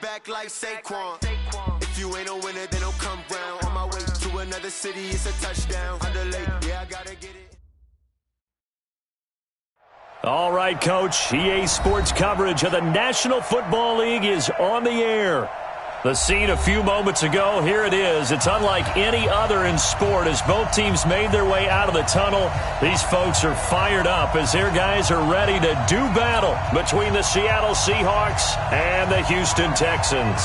Back like Saquon. If you ain't a winner, then don't come round. On my way to another city, it's a touchdown. Underlay, yeah, I gotta get it. All right, Coach. EA Sports coverage of the National Football League is on the air. The scene a few moments ago, here it is. It's unlike any other in sport as both teams made their way out of the tunnel. These folks are fired up as their guys are ready to do battle between the Seattle Seahawks and the Houston Texans.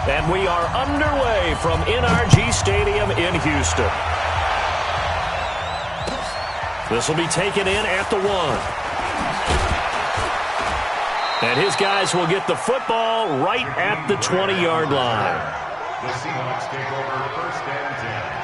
And we are underway from NRG Stadium in Houston. This will be taken in at the 1. And his guys will get the football right at the 20-yard line. The Seahawks take over first and 10.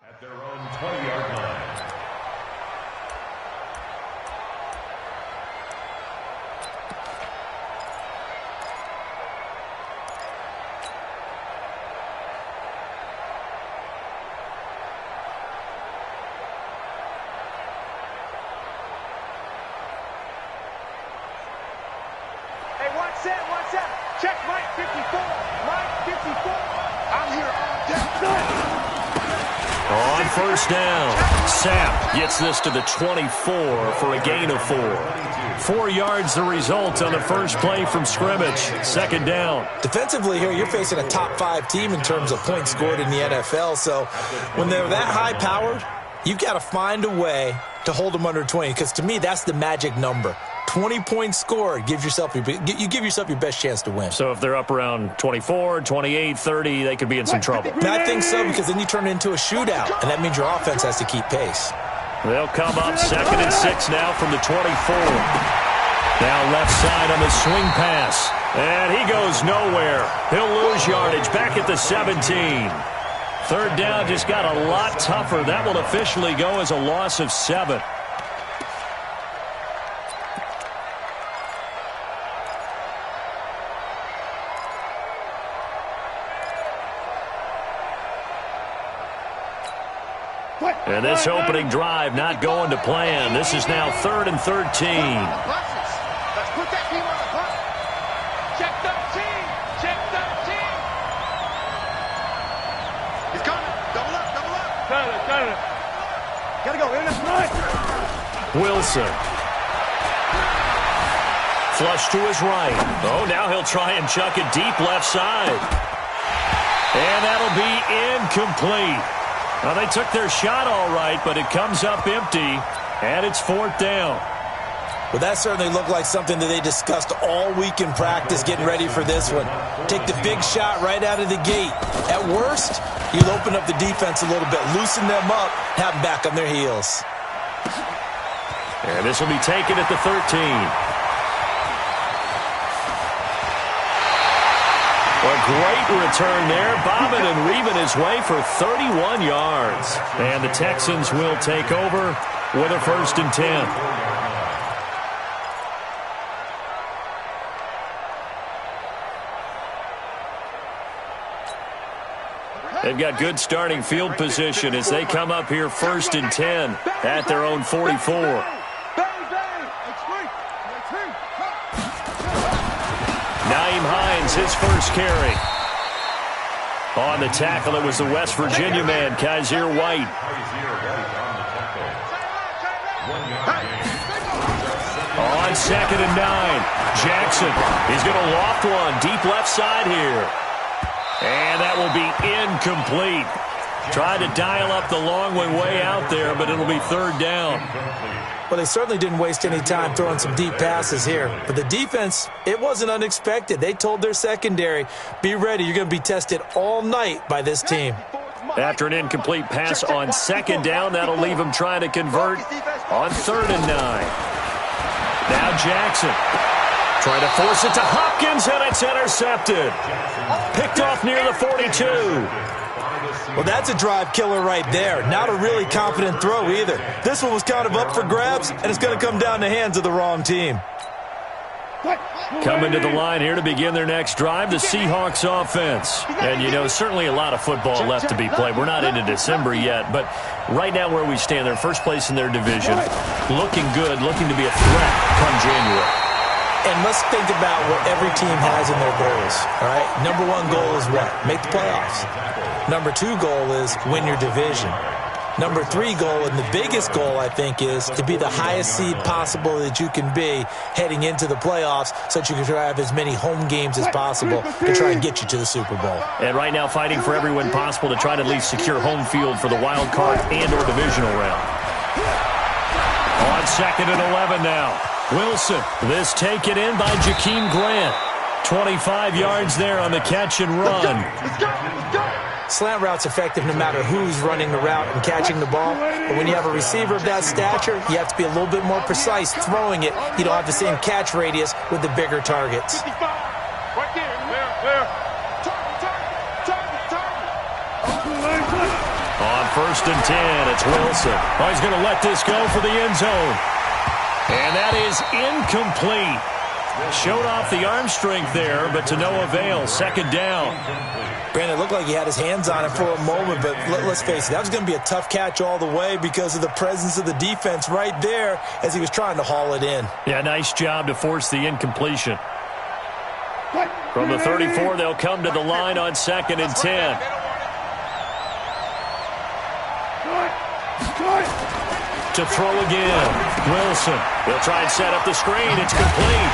At their own 20-yard line. Hey, what's that? Check Mike 54. Mike 54. I'm here all day. On first down, Sapp gets this to the 24 for a gain of 4. 4 yards the result on the first play from scrimmage. Second down. Defensively here, you're facing a top 5 team in terms of points scored in the NFL. So when they're that high-powered, you've got to find a way to hold them under 20. Because to me, that's the magic number. 20 points scored, you give yourself your best chance to win. So if they're up around 24, 28, 30, they could be in some trouble. I think so, because then you turn it into a shootout, and that means your offense has to keep pace. They'll come up 2nd and 6 now from the 24. Now left side on the swing pass. And he goes nowhere. He'll lose yardage back at the 17. Third down just got a lot tougher. That will officially go as a loss of 7. And this opening drive not going to plan. This is now 3rd and 13. Let's put that team on the bus. Check 13. Check 13. He's coming. Double up. Got it. Gotta go. In the front. Wilson. Flush to his right. Oh, now he'll try and chuck it deep left side. And that'll be incomplete. Well, they took their shot all right, but it comes up empty, and it's 4th down. Well, that certainly looked like something that they discussed all week in practice getting ready for this one. Take the big shot right out of the gate. At worst, you'll open up the defense a little bit, loosen them up, have them back on their heels. And this will be taken at the 13. A great return there, bobbing and weaving his way for 31 yards. And the Texans will take over with a 1st and 10. They've got good starting field position as they come up here 1st and 10 at their own 44. His first carry. On the tackle, it was the West Virginia man, Kaiser White. On 2nd and 9, Jackson. He's going to loft one deep left side here. And that will be incomplete. Tried to dial up the long way out there, but it'll be third down. Well, they certainly didn't waste any time throwing some deep passes here. But the defense, it wasn't unexpected. They told their secondary, be ready. You're going to be tested all night by this team. After an incomplete pass on second down, that'll leave them trying to convert on 3rd and 9. Now Jackson trying to force it to Hopkins, and it's intercepted. Picked off near the 42. Well, that's a drive killer right there. Not a really confident throw either. This one was kind of up for grabs, and it's going to come down the hands of the wrong team. Coming to the line here to begin their next drive, the Seahawks offense. And, you know, certainly a lot of football left to be played. We're not into December yet, but right now where we stand, they're first place in their division. Looking good, looking to be a threat come January. And let's think about what every team has in their goals, all right? Number 1 goal is what? Make the playoffs. Number 2 goal is win your division. Number 3 goal, and the biggest goal, I think, is to be the highest seed possible that you can be heading into the playoffs so that you can try to have as many home games as possible to try and get you to the Super Bowl. And right now fighting for every win possible to try to at least secure home field for the wild card and or divisional round. On 2nd and 11 now. Wilson, this taken in by Jakeem Grant. 25 yards there on the catch and run. Slant route's effective no matter who's running the route and catching the ball. But when you have a receiver of that stature, you have to be a little bit more precise throwing it. You don't have the same catch radius with the bigger targets. Right there. Clear. Target. On 1st and 10, it's Wilson. Oh, he's going to let this go for the end zone. And that is incomplete. Showed off the arm strength there, but to no avail. 2nd down. Brandon, it looked like he had his hands on it for a moment, but let's face it, that was going to be a tough catch all the way because of the presence of the defense right there as he was trying to haul it in. Yeah, nice job to force the incompletion. From the 34, they'll come to the line on 2nd and 10. To throw again. Wilson. They'll try and set up the screen. It's complete.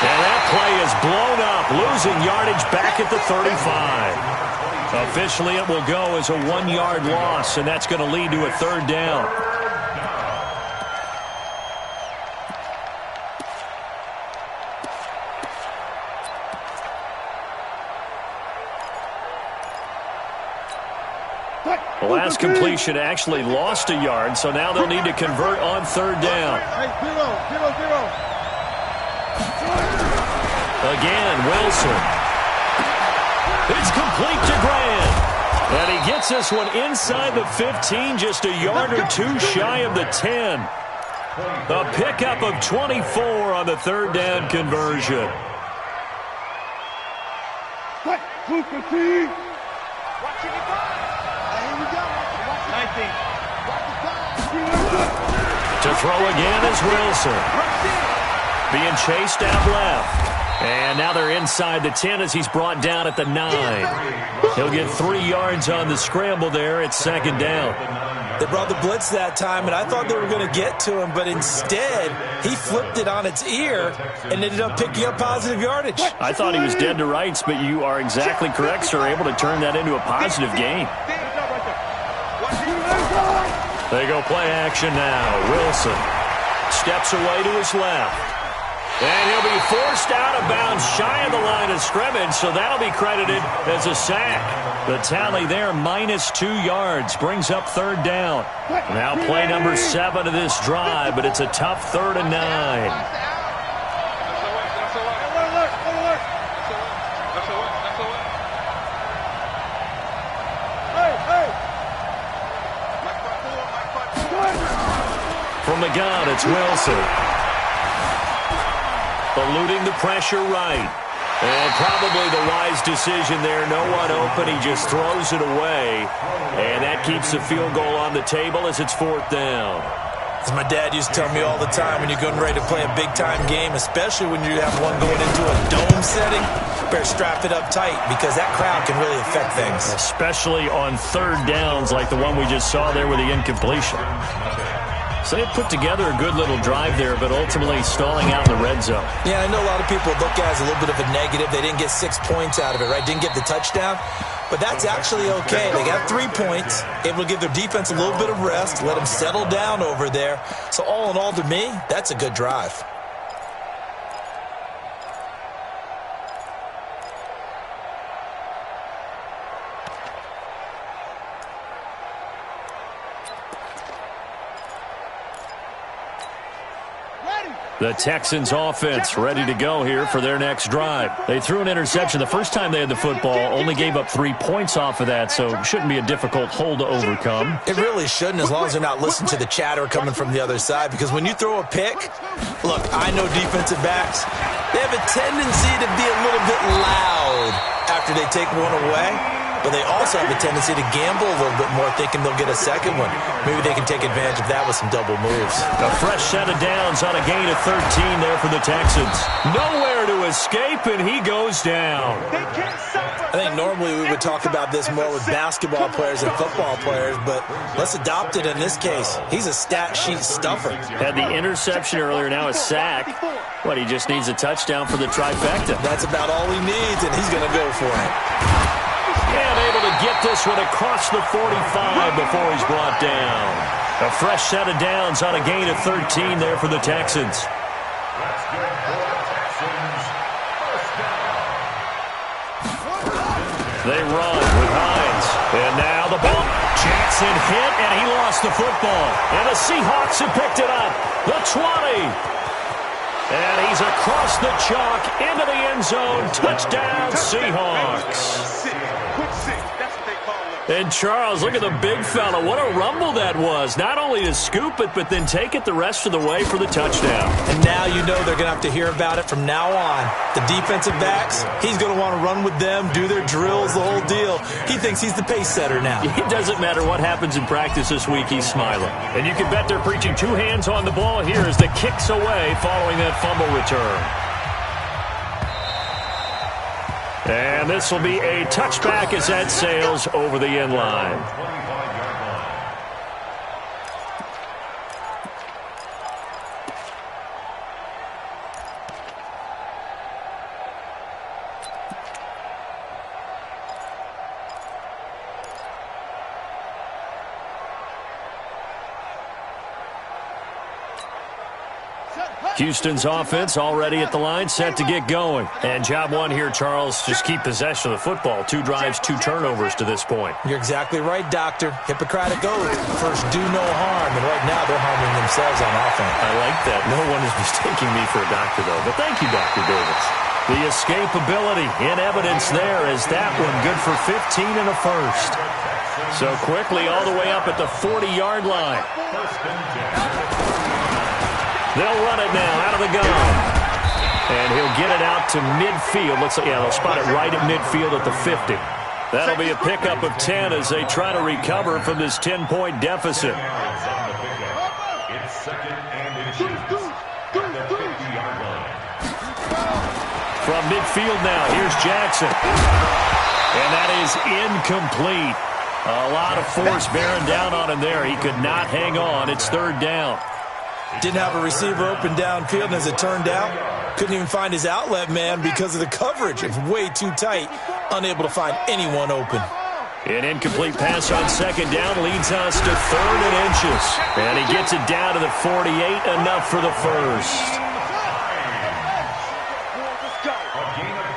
And that play is blown up, losing yardage back at the 35. Officially, it will go as a 1-yard loss, and that's going to lead to a 3rd down. The last completion actually lost a yard, so now they'll need to convert on 3rd down. Again, Wilson. It's complete to Grant. And he gets this one inside the 15, just a yard or 2 shy of the 10. A pickup of 24 on the 3rd down conversion. To throw again is Wilson. Being chased out left. And now they're inside the 10 as he's brought down at the 9. He'll get 3 yards on the scramble there. It's 2nd down. They brought the blitz that time, and I thought they were going to get to him, but instead he flipped it on its ear and ended up picking up positive yardage. I thought he was dead to rights, but you are exactly correct, sir. Able to turn that into a positive gain. They go play action now. Wilson steps away to his left. And he'll be forced out of bounds shy of the line of scrimmage, so that'll be credited as a sack. The tally there, -2 yards, brings up 3rd down. Now play number 7 of this drive, but it's a tough 3rd and 9. From the gun, it's Wilson. Eluding the pressure right. And probably the wise decision there. No one open. He just throws it away. And that keeps the field goal on the table as it's 4th down. As my dad used to tell me all the time, when you're getting ready to play a big-time game, especially when you have one going into a dome setting, better strap it up tight because that crowd can really affect things. Especially on 3rd downs like the one we just saw there with the incompletion. So they put together a good little drive there, but ultimately stalling out in the red zone. Yeah, I know a lot of people look at it as a little bit of a negative. They didn't get 6 points out of it, right? Didn't get the touchdown. but that's actually okay. They got 3 points, able to give their defense a little bit of rest, let them settle down over there. So all in all, to me, that's a good drive. The Texans offense ready to go here for their next drive. They threw an interception the first time they had the football, only gave up 3 points off of that, so shouldn't be a difficult hole to overcome. It really shouldn't, as long as they're not listening to the chatter coming from the other side, because when you throw a pick, look, I know defensive backs, they have a tendency to be a little bit loud after they take one away. But they also have a tendency to gamble a little bit more, thinking they'll get a second one. Maybe they can take advantage of that with some double moves. A fresh set of downs on a gain of 13 there for the Texans. Nowhere to escape, and he goes down. I think normally we would talk about this more with basketball players and football players, but let's adopt it in this case. He's a stat sheet stuffer. Had the interception earlier, now a sack. What, he just needs a touchdown for the trifecta. That's about all he needs, and he's going to go for it. And able to get this one across the 45 before he's brought down. A fresh set of downs on a gain of 13 there for the Texans. That's good for the Texans. First down. They run with Hines. And now the ball. Jackson hit, and he lost the football. And the Seahawks have picked it up. The 20. And he's across the chalk into the end zone. Touchdown, Seahawks. And Charles, look at the big fella. What a rumble that was. Not only to scoop it, but then take it the rest of the way for the touchdown. And now you know they're going to have to hear about it from now on. The defensive backs, he's going to want to run with them, do their drills, the whole deal. He thinks he's the pace setter now. It doesn't matter what happens in practice this week, he's smiling. And you can bet they're preaching 2 hands on the ball here as the kick's away following that fumble return. And this will be a touchback as that sails over the end line. Houston's offense already at the line, set to get going. And job one here, Charles, just keep possession of the football. 2 drives, 2 turnovers to this point. You're exactly right, Doctor. Hippocratic oath. First, do no harm. And right now, they're harming themselves on offense. I like that. No one is mistaking me for a doctor, though. But thank you, Dr. Davis. The escapability in evidence there as that one good for 15 and a first. So quickly all the way up at the 40-yard line. They'll run it now out of the gun. And he'll get it out to midfield. Looks like, yeah, they'll spot it right at midfield at the 50. That'll be a pickup of 10 as they try to recover from this 10-point deficit. It's second and inches at the 50-yard line. From midfield now, here's Jackson. And that is incomplete. A lot of force bearing down on him there. He could not hang on. It's 3rd down. Didn't have a receiver open downfield, and as it turned out, couldn't even find his outlet man because of the coverage. It's way too tight, unable to find anyone open. An incomplete pass on 2nd down leads us to 3rd and inches. And he gets it down to the 48, enough for the first.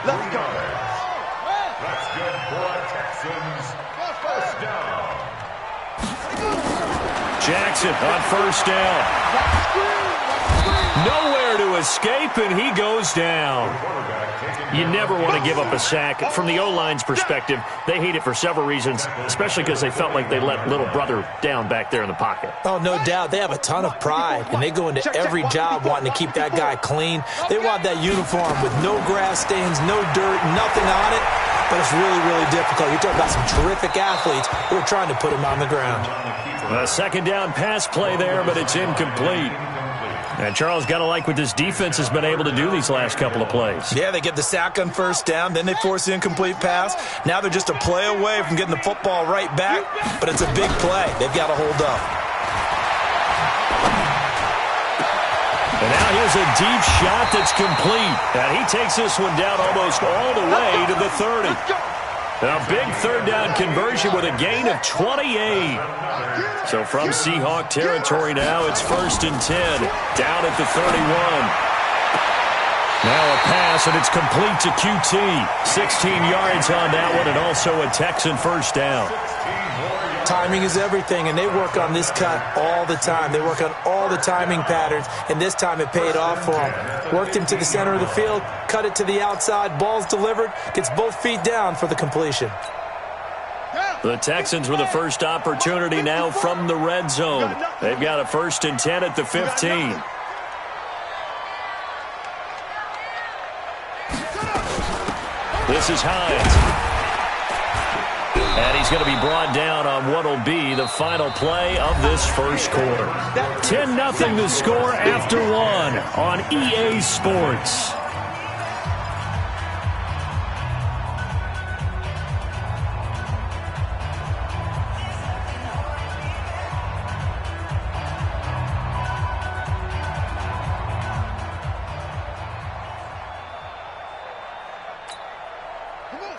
Let's go. That's good for Texans. First down. Jackson on 1st down. Nowhere to escape, and he goes down. You never want to give up a sack. From the O-line's perspective, they hate it for several reasons, especially because they felt like they let little brother down back there in the pocket. Oh, no doubt. They have a ton of pride, and they go into every job wanting to keep that guy clean. They want that uniform with no grass stains, no dirt, nothing on it. But it's really, really difficult. You're talking about some terrific athletes who are trying to put him on the ground. A 2nd down pass play there, but it's incomplete. And Charles, got to like what this defense has been able to do these last couple of plays. Yeah, they get the sack on 1st down, then they force the incomplete pass. Now they're just a play away from getting the football right back, but it's a big play. They've got to hold up. And now here's a deep shot that's complete. And he takes this one down almost all the way to the 30. A big third down conversion with a gain of 28. So from Seahawk territory now, it's 1st and 10. Down at the 31. Now a pass, and it's complete to QT. 16 yards on that one, and also a Texan first down. Timing is everything, and they work on this cut all the time. They work on all the timing patterns, and this time it paid off for them. Worked him to the center of the field, cut it to the outside, ball's delivered, gets both feet down for the completion. The Texans with the first opportunity now from the red zone. They've got a 1st and 10 at the 15. This is Hines. And he's going to be brought down on what will be the final play of this first quarter. 10-0 the score after one on EA Sports.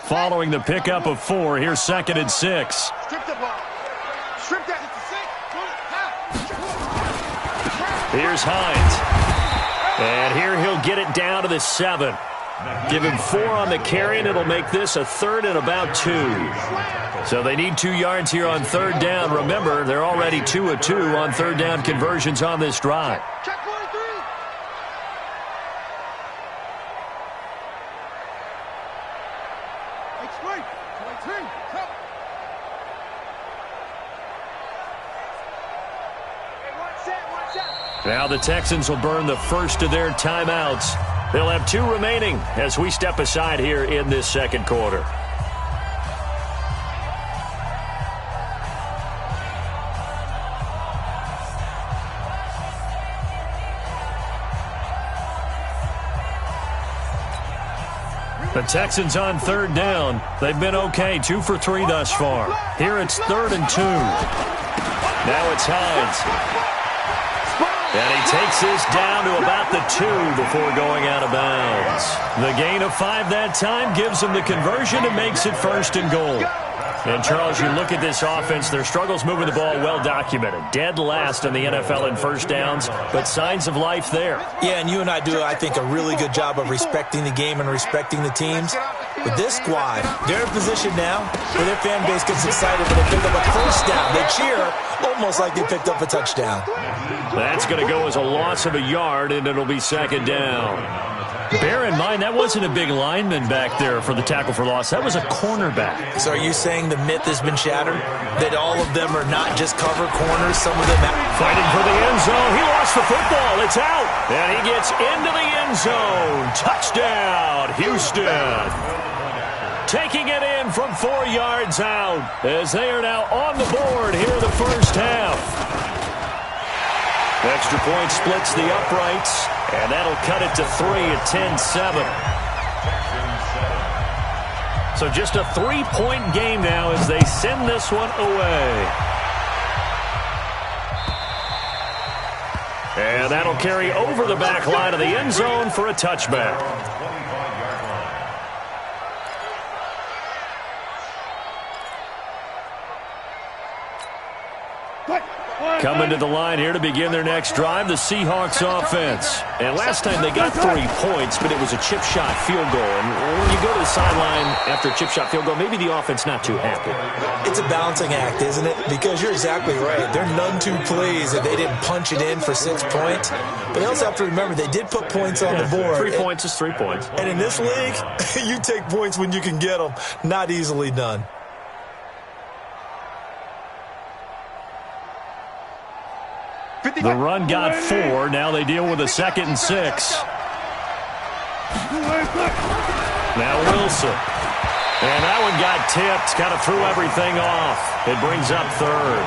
Following the pickup of 4, here's 2nd and 6. Strip the ball. Strip that. Here's Hines. And here he'll get it down to the 7. Give him 4 on the carry, and it'll make this a 3rd and about 2. So they need 2 yards here on 3rd down. Remember, they're already 2 of 2 on 3rd down conversions on this drive. Check 43. Explain. 23. Come. Hey, one set. Now the Texans will burn the first of their timeouts. They'll have 2 remaining as we step aside here in this second quarter. The Texans on 3rd down. They've been okay, 2 for 3 thus far. Here it's 3rd and 2. Now it's Hines. And he takes this down to about the 2 before going out of bounds. The gain of 5 that time gives him the conversion and makes it 1st and goal. And, Charles, you look at this offense, their struggles moving the ball well documented. Dead last in the NFL in first downs, but signs of life there. Yeah, and you and I do, I think, a really good job of respecting the game and respecting the teams. But this squad, they're in position now where their fan base gets excited when they pick up a first down. They cheer almost like they picked up a touchdown. That's going to go as a loss of a yard, and it'll be 2nd down. Bear in mind, that wasn't a big lineman back there for the tackle for loss. That was a cornerback. So are you saying the myth has been shattered? That all of them are not just cover corners? Some of them fighting for the end zone. He lost the football. It's out. And he gets into the end zone. Touchdown, Houston. Taking it in from 4 yards out as they are now on the board here in the first half. Extra point splits the uprights, and that'll cut it to 3 at 10-7. So just a 3-point game now as they send this one away. And that'll carry over the back line of the end zone for a touchback. Coming to the line here to begin their next drive, the Seahawks offense. And last time they got 3 points, but it was a chip shot field goal. And when you go to the sideline after a chip shot field goal, maybe the offense not too happy. It's a balancing act, isn't it? Because you're exactly right. They're none too pleased that they didn't punch it in for 6 points. But they also have to remember they did put points on the board. 3 points is 3 points. And in this league, you take points when you can get them. Not easily done. The run got 4. Now they deal with a 2nd and 6. Now Wilson. And that one got tipped. Kind of threw everything off. It brings up 3rd.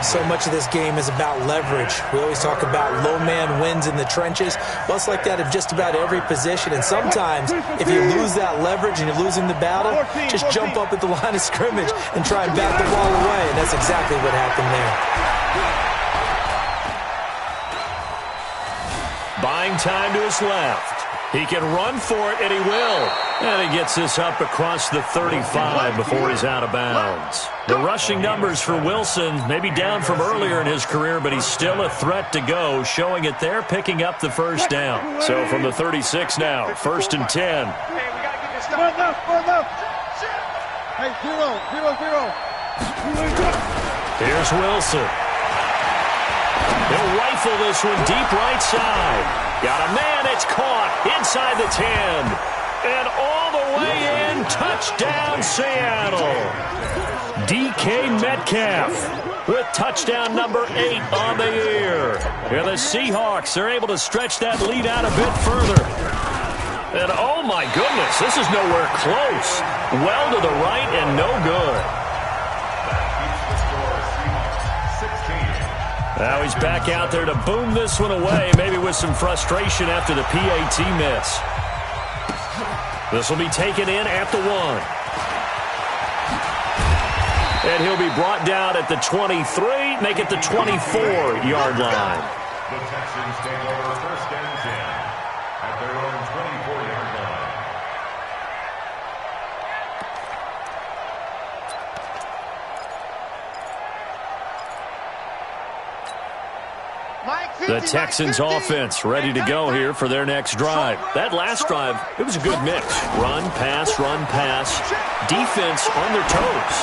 So much of this game is about leverage. We always talk about low man wins in the trenches. Well, it's like that of just about every position. And sometimes, if you lose that leverage and you're losing the battle, just jump up at the line of scrimmage and try and bat the ball away. And that's exactly what happened there. Buying time to his left. He can run for it, and he will. And he gets this up across the 35 before he's out of bounds. The rushing numbers for Wilson may be down from earlier in his career, but he's still a threat to go, showing it there, picking up the first down. So from the 36 now, 1st and 10. Hey, we got to get this done. Hey, 0. Here's Wilson. He'll rifle this one deep right side. Got a man, it's caught inside the 10. And all the way in, touchdown Seattle. DK Metcalf with touchdown number 8 on the year. And the Seahawks are able to stretch that lead out a bit further. And oh my goodness, this is nowhere close. Well to the right and no good. Now he's back out there to boom this one away, maybe with some frustration after the PAT miss. This will be taken in at the 1. And he'll be brought down at the 23, make it the 24-yard line. The Texans take over 1st and 10 at their own 24-yard line. The Texans offense ready to go here for their next drive. That last drive, it was a good mix. Run, pass, defense on their toes.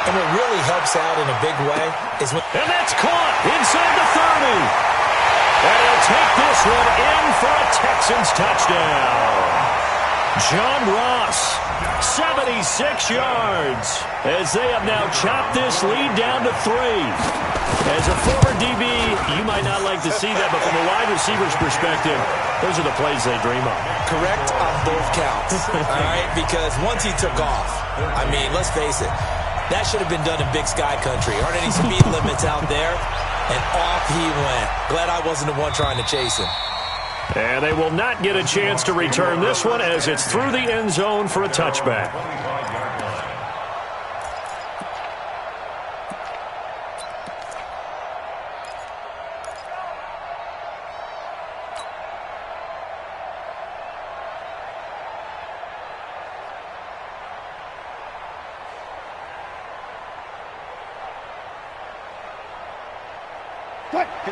And what really helps out in a big way is when... And that's caught inside the 30. And he'll take this one in for a Texans touchdown. John Ross, 76 yards, as they have now chopped this lead down to 3. As a former DB, you might not like to see that, but from a wide receiver's perspective, those are the plays they dream of. Correct on both counts, all right? Because once he took off, I mean, let's face it, that should have been done in Big Sky Country. Aren't any speed limits out there? And off he went. Glad I wasn't the one trying to chase him. And they will not get a chance to return this one as it's through the end zone for a touchback.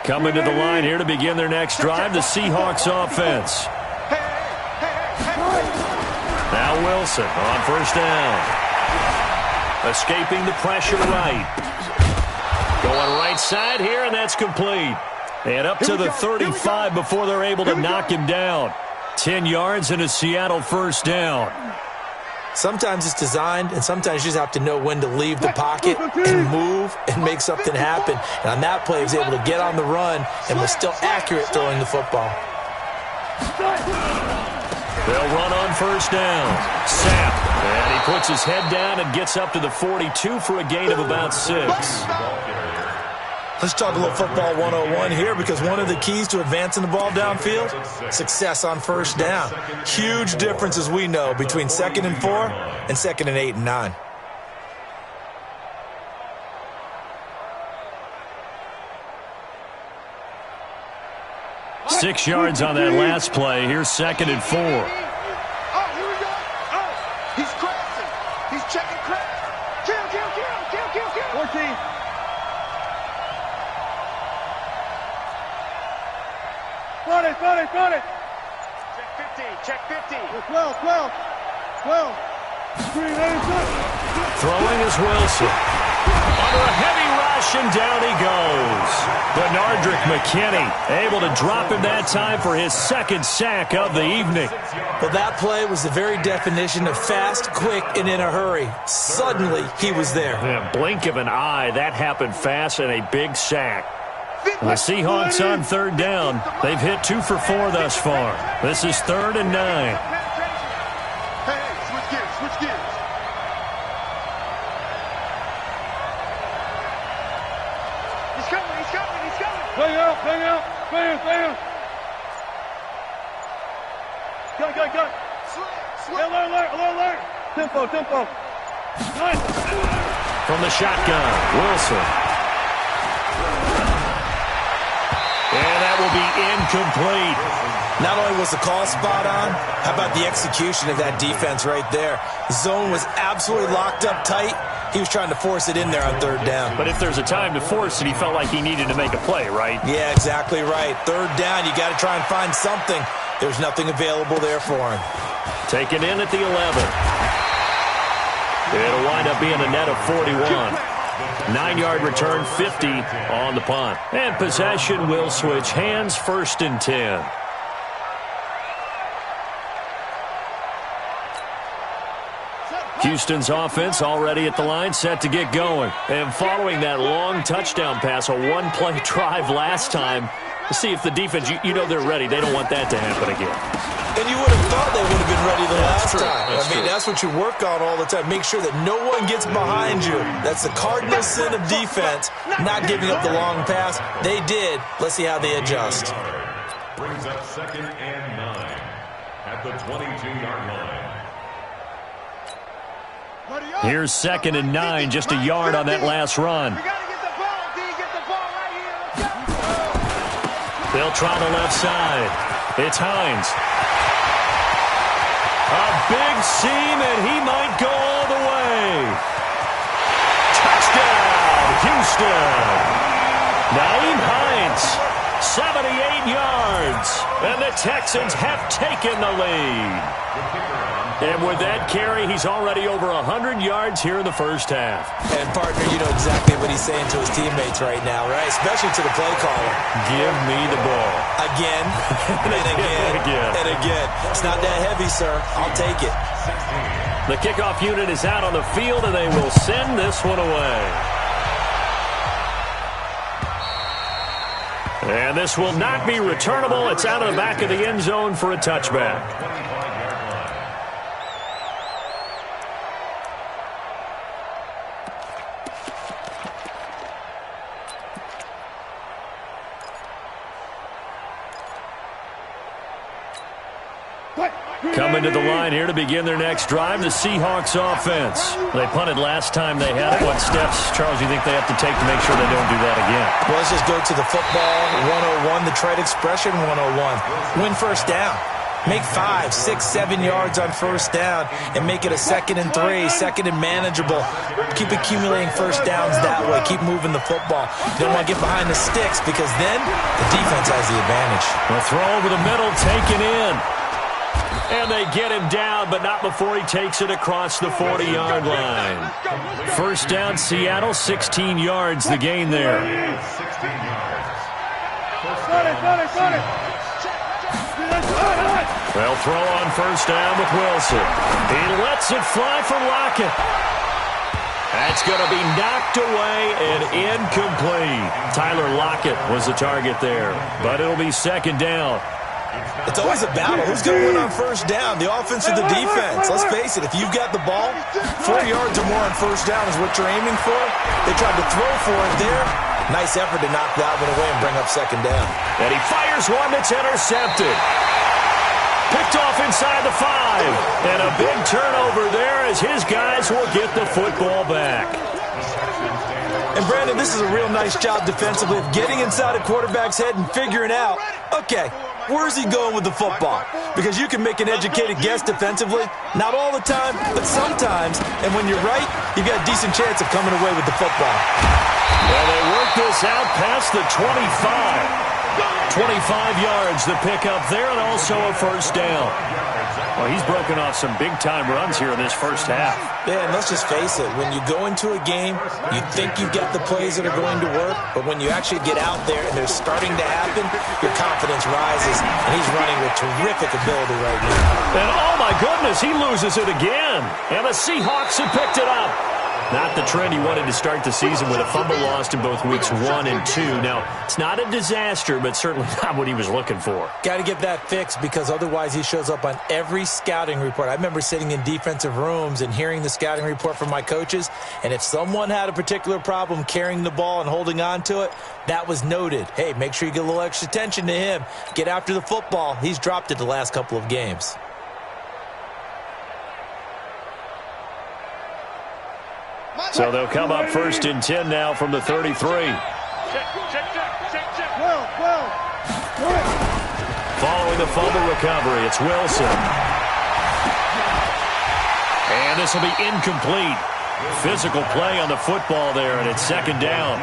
Coming to the line here to begin their next drive, the Seahawks offense. Now Wilson on 1st down. Escaping the pressure right. Going right side here, and that's complete. And up to the 35 before they're able to knock him down. 10 yards and a Seattle 1st down. Sometimes it's designed, and sometimes you just have to know when to leave the pocket and move and make something happen. And on that play, he was able to get on the run and was still accurate throwing the football. They'll run on 1st down. Sapp, and he puts his head down and gets up to the 42 for a gain of about 6. Let's talk a little football 101 here, because one of the keys to advancing the ball downfield, success on 1st down. Huge difference, as we know, between 2nd and 4 and 2nd and 8 and 9. Six yards on that last play. Here's 2nd and 4. Oh, here we go. Oh, he's crashing. He's checking crash. Kill. 14. Got it. Check 50. 12. Throwing is Wilson. Under a heavy rush, and down he goes. Benardrick McKinney able to drop him that time for his 2nd sack of the evening. Well, that play was the very definition of fast, quick, and in a hurry. Suddenly, he was there. In a blink of an eye, that happened fast, and a big sack. The Seahawks on 3rd down. They've hit 2 for 4 thus far. This is 3rd and 9. Hey, switch gears. He's coming. Play out. Go. Alert. Tempo. Nice. From the shotgun, Wilson. And that will be incomplete. Not only was the call spot on, how about the execution of that defense right there? The zone was absolutely locked up tight. He was trying to force it in there on third down. But if there's a time to force it, he felt like he needed to make a play, right? Yeah, exactly right. Third down, you got to try and find something. There's nothing available there for him. Taken in at the 11. It'll wind up being a net of 41. 9-yard return, 50 on the punt. And possession will switch hands, 1st and 10. Houston's offense already at the line, set to get going. And following that long touchdown pass, a one-play drive last time, to see if the defense, you know they're ready. They don't want that to happen again. And you would have thought they would have been ready the last time. That's what you work on all the time. Make sure that no one gets behind you. That's the cardinal sin of defense, not giving up the long pass. They did. Let's see how they adjust. Brings up 2nd and 9 at the 22-yard line. Here's 2nd and 9, just a yard on that last run. They'll try the left side. It's Hines. A big seam, and he might go all the way. Touchdown, Houston. Naeem Hines, 78 yards, and the Texans have taken the lead. And with that carry, he's already over 100 yards here in the first half. And, partner, you know exactly what he's saying to his teammates right now, right? Especially to the play caller. Give me the ball. Again, and again, and again. It's not that heavy, sir. I'll take it. The kickoff unit is out on the field, and they will send this one away. And this will not be returnable. It's out of the back of the end zone for a touchback. Coming to the line here to begin their next drive, the Seahawks offense. They punted last time they had it. What steps, Charles, do you think they have to take to make sure they don't do that again? Well, let's just go to the football 101, the trade expression 101. Win first down. Make 5, 6, 7 yards on first down and make it a 2nd and 3, 2nd and manageable. Keep accumulating first downs that way. Keep moving the football. You don't want to get behind the sticks because then the defense has the advantage. A throw over the middle, taken in. And they get him down, but not before he takes it across the 40-yard line. First down, Seattle, 16 yards, the gain there. 16 yards. They'll throw on first down with Wilson. He lets it fly for Lockett. That's going to be knocked away and incomplete. Tyler Lockett was the target there, but it'll be 2nd down. It's always a battle. Who's going to win on first down, the offense or the defense? Let's face it, if you've got the ball, 4 yards or more on first down is what you're aiming for. They tried to throw for it there. Nice effort to knock that one away and bring up 2nd down. And he fires one that's intercepted. Picked off inside the 5. And a big turnover there as his guys will get the football back. And, Brandon, this is a real nice job defensively of getting inside a quarterback's head and figuring out, okay, where's he going with the football? Because you can make an educated guess defensively. Not all the time, but sometimes. And when you're right, you've got a decent chance of coming away with the football. Well, they work this out past the 25. 25 yards, the pickup there, and also a first down. Well, he's broken off some big-time runs here in this first half. Yeah, and let's just face it. When you go into a game, you think you've got the plays that are going to work, but when you actually get out there and they're starting to happen, your confidence rises, and he's running with terrific ability right now. And, oh, my goodness, he loses it again. And the Seahawks have picked it up. Not the trend he wanted to start the season with a fumble lost in both weeks 1 and 2. Now, it's not a disaster, but certainly not what he was looking for. Got to get that fixed because otherwise he shows up on every scouting report. I remember sitting in defensive rooms and hearing the scouting report from my coaches, and if someone had a particular problem carrying the ball and holding on to it, that was noted. Hey, make sure you get a little extra attention to him. Get after the football. He's dropped it the last couple of games. So they'll come up 1st and 10 now from the 33. Following handling the fumble recovery. It's Wilson. And this will be incomplete. Physical play on the football there, and it's second down.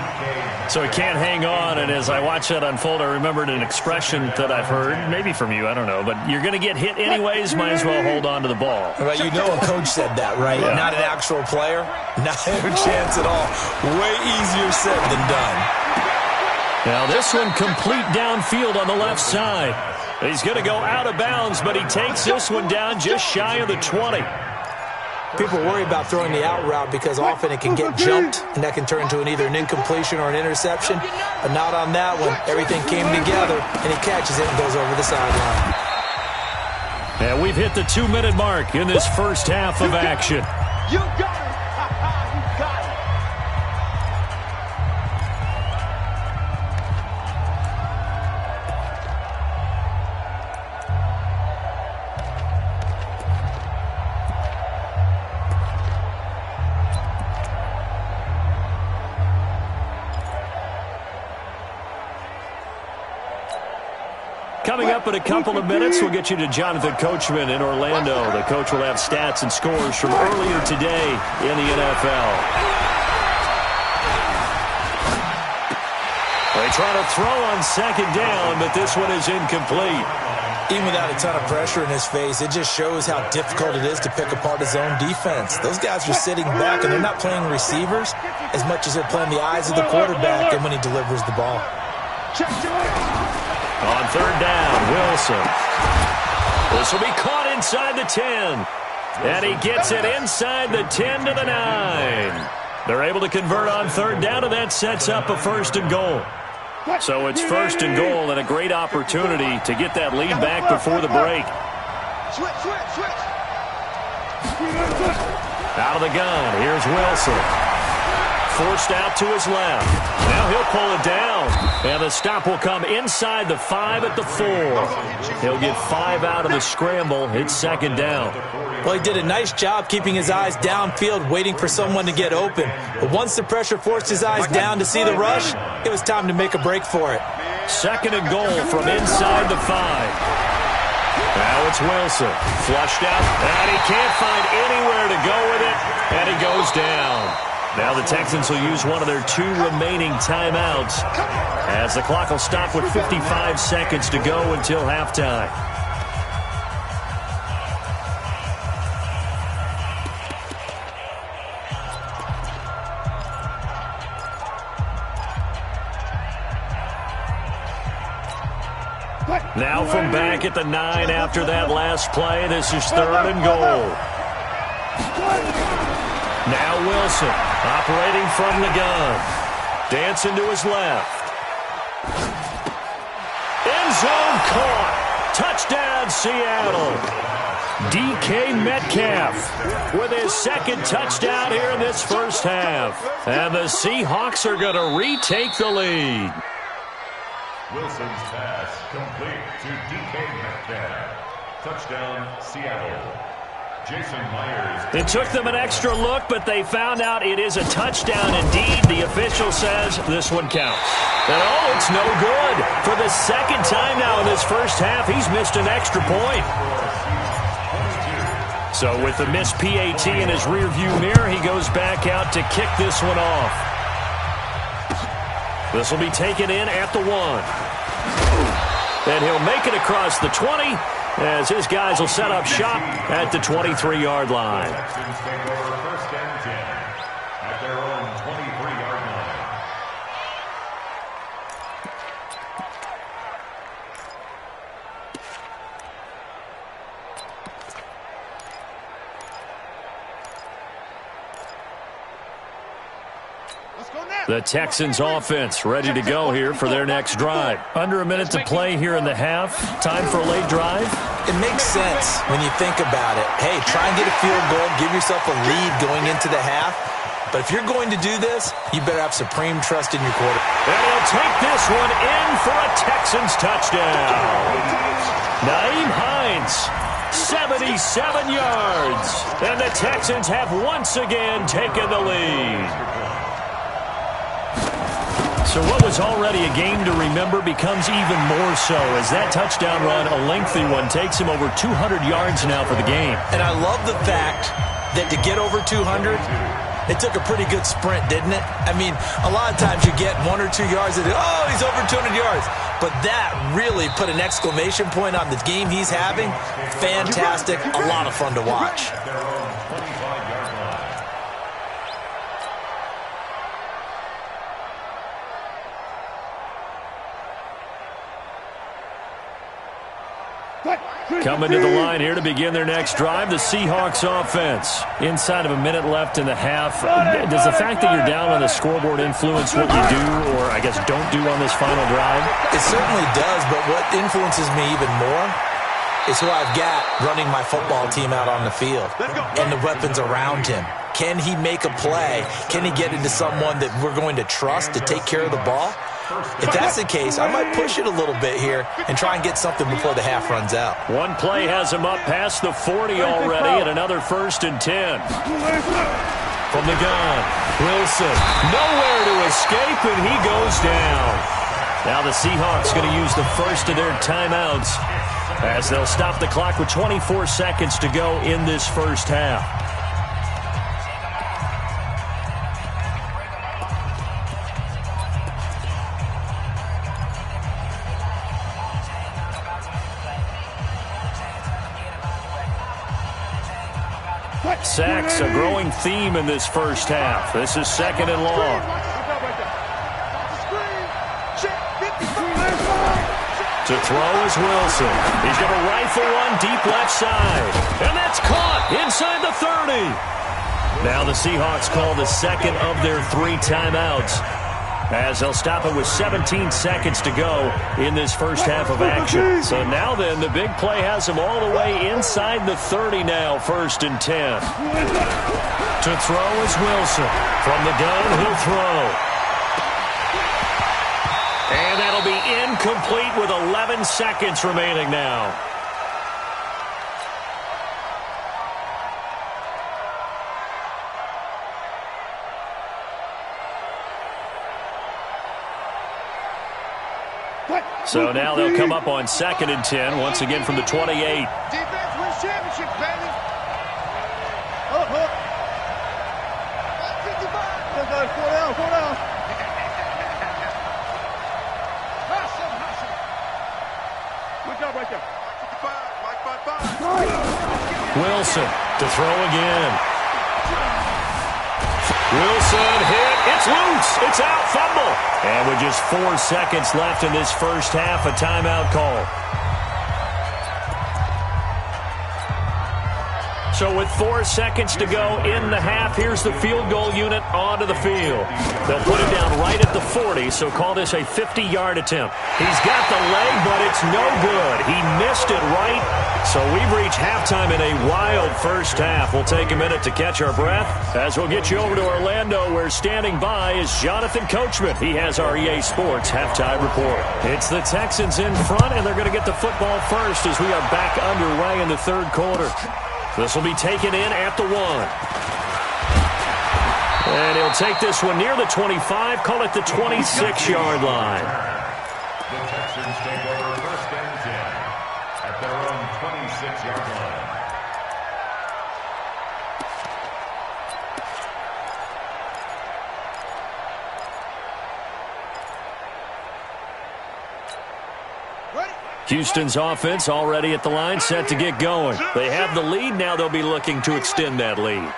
So he can't hang on, and as I watch that unfold, I remembered an expression that I've heard, maybe from you, I don't know, but you're going to get hit anyways, might as well hold on to the ball. Well, you know a coach said that, right? Yeah. Not an actual player. Not a chance at all. Way easier said than done. Now this one complete downfield on the left side. He's going to go out of bounds, but he takes this one down just shy of the 20. People worry about throwing the out route because often it can get jumped, and that can turn into either an incompletion or an interception. But not on that one. Everything came together, and he catches it and goes over the sideline. And we've hit the 2-minute mark in this first half of action. You got it. You got it. Coming up in a couple of minutes, we'll get you to Jonathan Coachman in Orlando. The coach will have stats and scores from earlier today in the NFL. They try to throw on second down, but this one is incomplete. Even without a ton of pressure in his face, it just shows how difficult it is to pick apart his own defense. Those guys are sitting back, and they're not playing receivers as much as they're playing the eyes of the quarterback and when he delivers the ball. On third down, Wilson. This will be caught inside the 10. And he gets it inside the 10 to the 9. They're able to convert on third down, and that sets up a first and goal. So it's first and goal and a great opportunity to get that lead back before the break. Switch. Out of the gun, here's Wilson. Forced out to his left. Now he'll pull it down. And the stop will come inside the 5 at the 4. He'll get 5 out of the scramble. It's second down. Well, he did a nice job keeping his eyes downfield, waiting for someone to get open. But once the pressure forced his eyes down to see the rush, it was time to make a break for it. Second and goal from inside the 5. Now it's Wilson. Flushed out, and he can't find anywhere to go with it, and he goes down. Now the Texans will use one of their 2 remaining timeouts as the clock will stop with 55 seconds to go until halftime. Now from back at the 9 after that last play, this is third and goal. Now Wilson, operating from the gun. Dancing to his left. End zone caught. Touchdown, Seattle. DK Metcalf with his second touchdown here in this first half. And the Seahawks are going to retake the lead. Wilson's pass complete to DK Metcalf. Touchdown, Seattle. Jason Myers. It took them an extra look, but they found out it is a touchdown indeed. The official says this one counts. And oh, it's no good. For the second time now in this first half, he's missed an extra point. So with the missed PAT in his rearview mirror, he goes back out to kick this one off. This will be taken in at the 1. And he'll make it across the 20 as his guys will set up shop at the 23-yard line. Texans take over first and 10 at their own 23-yard line. The Texans offense ready to go here for their next drive. Under a minute to play here in the half. Time for a late drive. It makes sense when you think about it. Hey, try and get a field goal, give yourself a lead going into the half. But if you're going to do this, you better have supreme trust in your quarterback. And he'll take this one in for a Texans touchdown. Nyheim Hines, 77 yards. And the Texans have once again taken the lead. So what was already a game to remember becomes even more so as that touchdown run, a lengthy one, takes him over 200 yards now for the game. And I love the fact that to get over 200, it took a pretty good sprint, didn't it? I mean, a lot of times you get 1 or 2 yards and, oh, he's over 200 yards. But that really put an exclamation point on the game he's having. Fantastic. A lot of fun to watch. Coming to the line here to begin their next drive, the Seahawks offense. Inside of a minute left in the half. Does the fact that you're down on the scoreboard influence what you do, or I guess don't do on this final drive? It certainly does, but what influences me even more is who I've got running my football team out on the field and the weapons around him. Can he make a play? Can he get into someone that we're going to trust to take care of the ball? If that's the case, I might push it a little bit here and try and get something before the half runs out. One play has him up past the 40 already, and another 1st and 10. From the gun, Wilson, nowhere to escape, and he goes down. Now the Seahawks going to use the first of their timeouts as they'll stop the clock with 24 seconds to go in this first half. Sacks, a growing theme in this first half. This is 2nd and long. To throw is Wilson. He's going to rifle one deep left side. And that's caught inside the 30. Now the Seahawks call the second of their 3 timeouts as they'll stop it with 17 seconds to go in this first half of action. So now then, the big play has them all the way inside the 30 now, 1st and 10. To throw is Wilson. From the gun, he'll throw. And that'll be incomplete with 11 seconds remaining now. So now they'll come up on 2nd and 10, once again from the 28. Defense wins championships, baby. 55. 4 down. Good job right there. 55. Wilson to throw again. Wilson hit. It's loose. It's out. Fumble. And with just 4 seconds left in this first half, a timeout call. So with 4 seconds to go in the half, here's the field goal unit onto the field. They'll put it down right at the 40, so call this a 50-yard attempt. He's got the leg, but it's no good. He missed it right. So we've reached halftime in a wild first half. We'll take a minute to catch our breath as we'll get you over to Orlando, where standing by is Jonathan Coachman. He has our EA Sports halftime report. It's the Texans in front, and they're going to get the football first as we are back underway in the 3rd quarter. This will be taken in at the 1. And he'll take this one near the 25, call it the 26-yard line. The Texans take over 1st and 10 at their own 26-yard line. Houston's offense already at the line, set to get going. They have the lead. Now they'll be looking to extend that lead.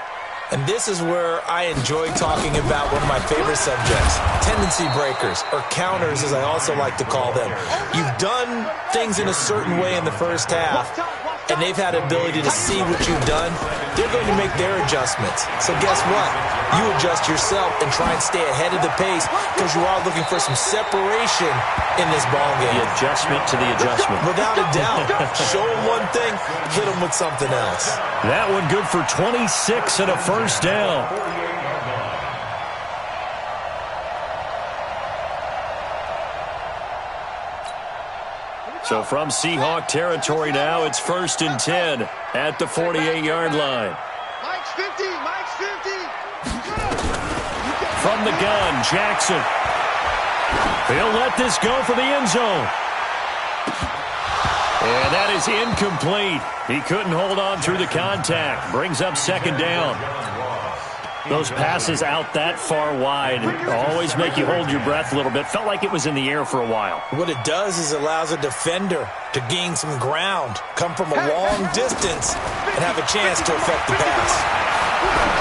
And this is where I enjoy talking about one of my favorite subjects, tendency breakers, or counters as I also like to call them. You've done things in a certain way in the first half, and they've had the ability to see what you've done. They're going to make their adjustments. So guess what? You adjust yourself and try and stay ahead of the pace because you are looking for some separation in this ball game. The adjustment to the adjustment. Without a doubt. Show them one thing, hit them with something else. That one good for 26 and a first down. So from Seahawk territory now, it's 1st and 10 at the 48-yard line. Mike's 50. Mike's 50. From the gun, Jackson. He'll let this go for the end zone. And that is incomplete. He couldn't hold on through the contact. Brings up second down. Those passes out that far wide always make you hold your breath a little bit. Felt like it was in the air for a while. What it does is it allows a defender to gain some ground, come from a long distance, and have a chance to affect the pass.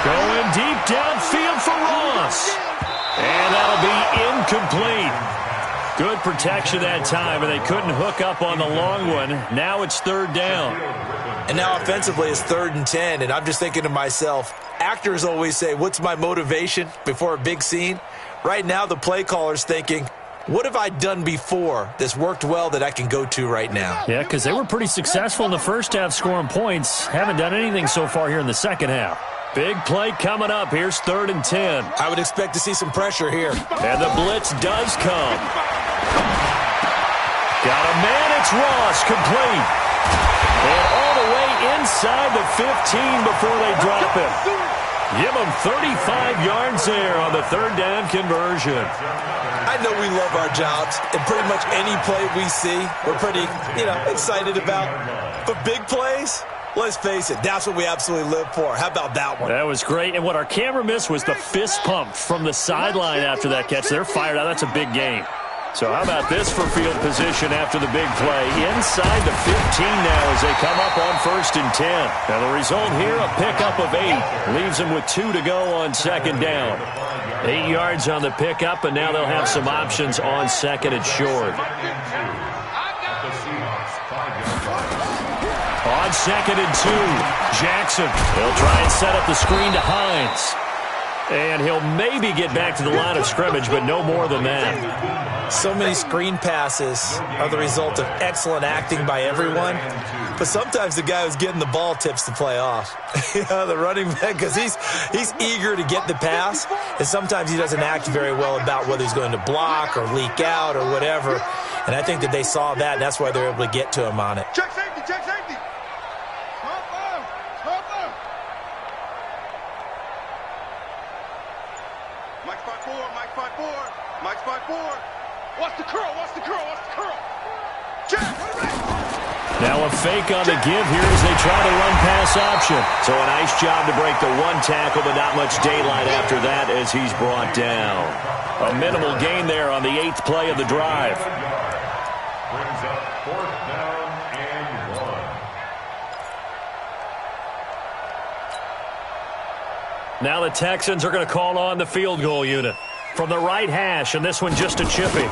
Going deep downfield for Ross. And that'll be incomplete. Good protection that time, and they couldn't hook up on the long one. Now it's third down. And now offensively it's 3rd and 10, and I'm just thinking to myself, actors always say, what's my motivation before a big scene? Right now the play caller's thinking, what have I done before that's worked well that I can go to right now? Yeah, because they were pretty successful in the first half scoring points. Haven't done anything so far here in the second half. Big play coming up. Here's 3rd and 10. I would expect to see some pressure here. And the blitz does come. Got a man, it's Ross, complete. And all the way inside the 15 before they drop him. Give him 35 yards there on the 3rd down conversion. I know we love our jobs, and pretty much any play we see, we're pretty, excited about. But big plays, let's face it, that's what we absolutely live for. How about that one? That was great. And what our camera missed was the fist pump from the sideline after that catch. They're fired out. That's a big game. So how about this for field position after the big play? Inside the 15 now as they come up on 1st and 10. Now the result here, a pickup of 8. Leaves them with 2 to go on 2nd down. 8 yards on the pickup, and now they'll have some options on 2nd and short. On 2nd and 2, Jackson. He'll try and set up the screen to Hines. And he'll maybe get back to the line of scrimmage, but no more than that. So many screen passes are the result of excellent acting by everyone. But sometimes the guy who's getting the ball tips the play off. The running back, because he's eager to get the pass. And sometimes he doesn't act very well about whether he's going to block or leak out or whatever. And I think that they saw that, and that's why they're able to get to him on it. Check safety, check safety. Mike spot 4, Mike spot 4, Mike spot 4. What's the curl? What's the curl? What's the curl? Check. Now a fake on the give here as they try to run pass option. So a nice job to break the one tackle, but not much daylight after that as he's brought down. A minimal gain there on the 8th play of the drive. Brings up 4th down and 1. Now the Texans are going to call on the field goal unit. From the right hash, and this one just a chipping.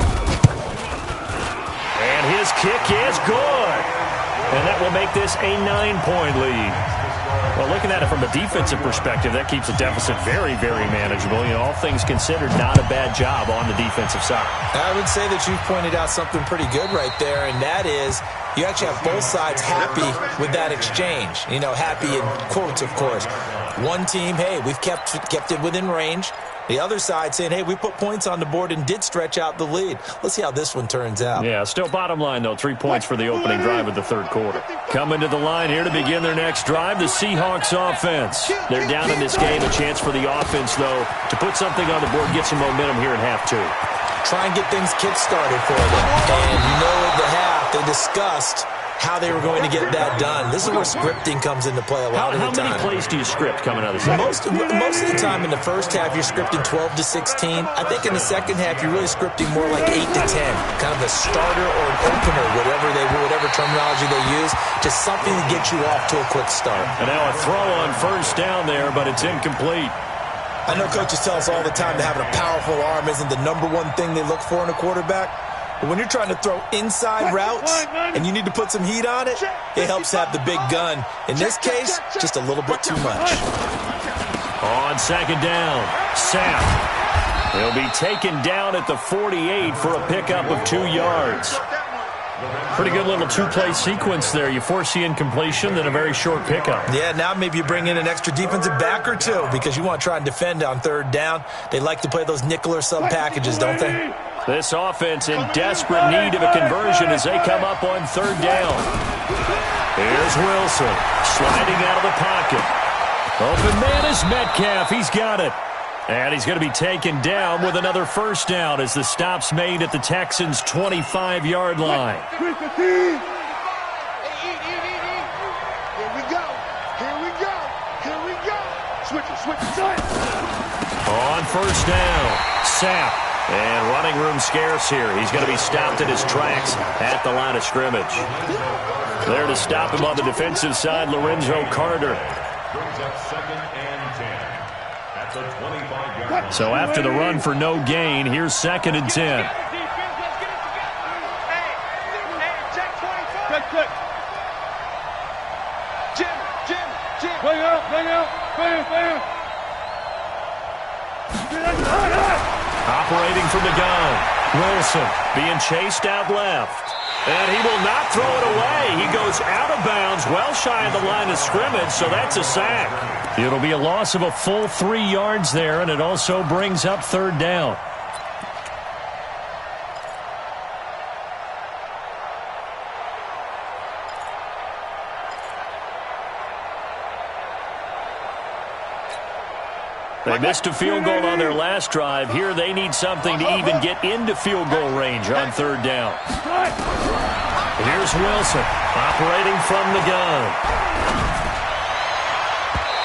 And his kick is good. And that will make this a 9-point lead. Well, looking at it from a defensive perspective, that keeps the deficit very, very manageable. All things considered, not a bad job on the defensive side. I would say that you've pointed out something pretty good right there, and that is you actually have both sides happy with that exchange. Happy in quotes, of course. One team, hey, we've kept it within range. The other side saying, hey, we put points on the board and did stretch out the lead. Let's see how this one turns out. Yeah, still bottom line, though. 3 points for the opening drive of the 3rd quarter. Coming to the line here to begin their next drive, the Seahawks offense. They're down in this game. A chance for the offense, though, to put something on the board, get some momentum here at half 2. Try and get things kick-started for them. And at the half, they discussed how they were going to get that done. This is where scripting comes into play a lot of the time. How many plays do you script coming out of the second? Most of the time in the first half, you're scripting 12 to 16. I think in the second half, you're really scripting more like 8 to 10. Kind of a starter or an opener, whatever terminology they use. Just something to get you off to a quick start. And now a throw on 1st down there, but it's incomplete. I know coaches tell us all the time that having a powerful arm isn't the number one thing they look for in a quarterback. But when you're trying to throw inside routes and you need to put some heat on it, it helps have the big gun. In this case, just a little bit too much. On 2nd down, Sapp. He'll be taken down at the 48 for a pickup of 2 yards. Pretty good little 2-play sequence there. You force the incompletion, then a very short pickup. Yeah, now maybe you bring in an extra defensive back or two because you want to try and defend on 3rd down. They like to play those nickel or sub packages, don't they? This offense in desperate need of a conversion as they come up on 3rd down. Here's Wilson sliding out of the pocket. Open man is Metcalf. He's got it. And he's going to be taken down with another first down as the stop's made at the Texans' 25-yard line. Here we go. Here we go. Here we go. Switch it. On first down, Sapp. And running room scarce here. He's going to be stopped in his tracks at the line of scrimmage. There to stop him on the defensive side, Lorenzo Carter. Brings up 2nd and 10 at the 25-yard line. So after the run for no gain, here's 2nd and 10. Check. Jim. Bring out. Operating from the gun, Wilson being chased out left. And he will not throw it away. He goes out of bounds, well shy of the line of scrimmage, so that's a sack. It'll be a loss of a full 3 yards there, and it also brings up 3rd down. They missed a field goal on their last drive. Here they need something to even get into field goal range on 3rd down. Here's Wilson operating from the gun.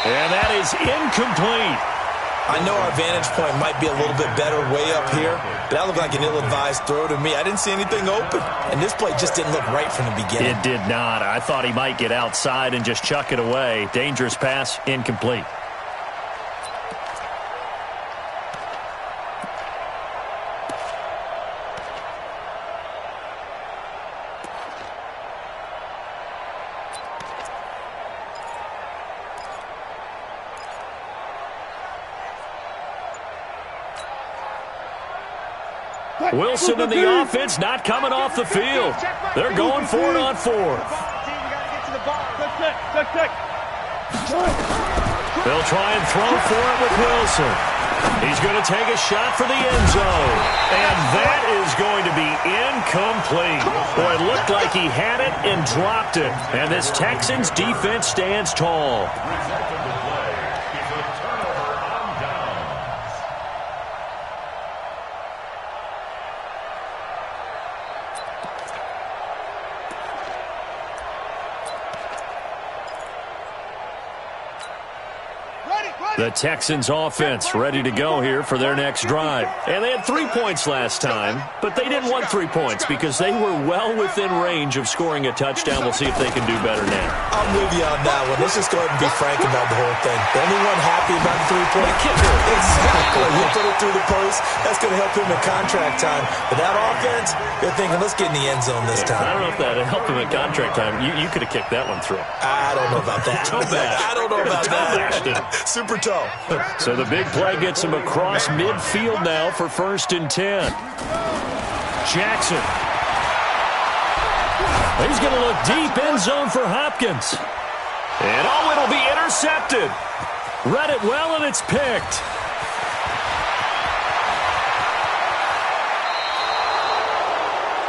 And that is incomplete. I know our vantage point might be a little bit better way up here, but that looked like an ill-advised throw to me. I didn't see anything open, and this play just didn't look right from the beginning. It did not. I thought he might get outside and just chuck it away. Dangerous pass, incomplete. Wilson and the offense not coming off the field. They're going for it on 4th. They'll try and throw for it with Wilson. He's going to take a shot for the end zone. And that is going to be incomplete. Boy, it looked like he had it and dropped it. And this Texans defense stands tall. The Texans offense ready to go here for their next drive. And they had 3 points last time, but they didn't want 3 points because they were well within range of scoring a touchdown. We'll see if they can do better now. I'm with you on that one. Let's just go ahead and be frank about the whole thing. The only one happy about the 3-point kicker. Exactly. He'll put it through the post. That's going to help him in contract time. But that offense, they're thinking, let's get in the end zone this time. I don't know if that helped him in contract time. You could have kicked that one through. I don't know about that. I don't know about that. Super tough. So the big play gets him across midfield now for 1st and 10. Jackson. He's going to look deep, end zone for Hopkins. And it'll be intercepted. Read it well, and it's picked.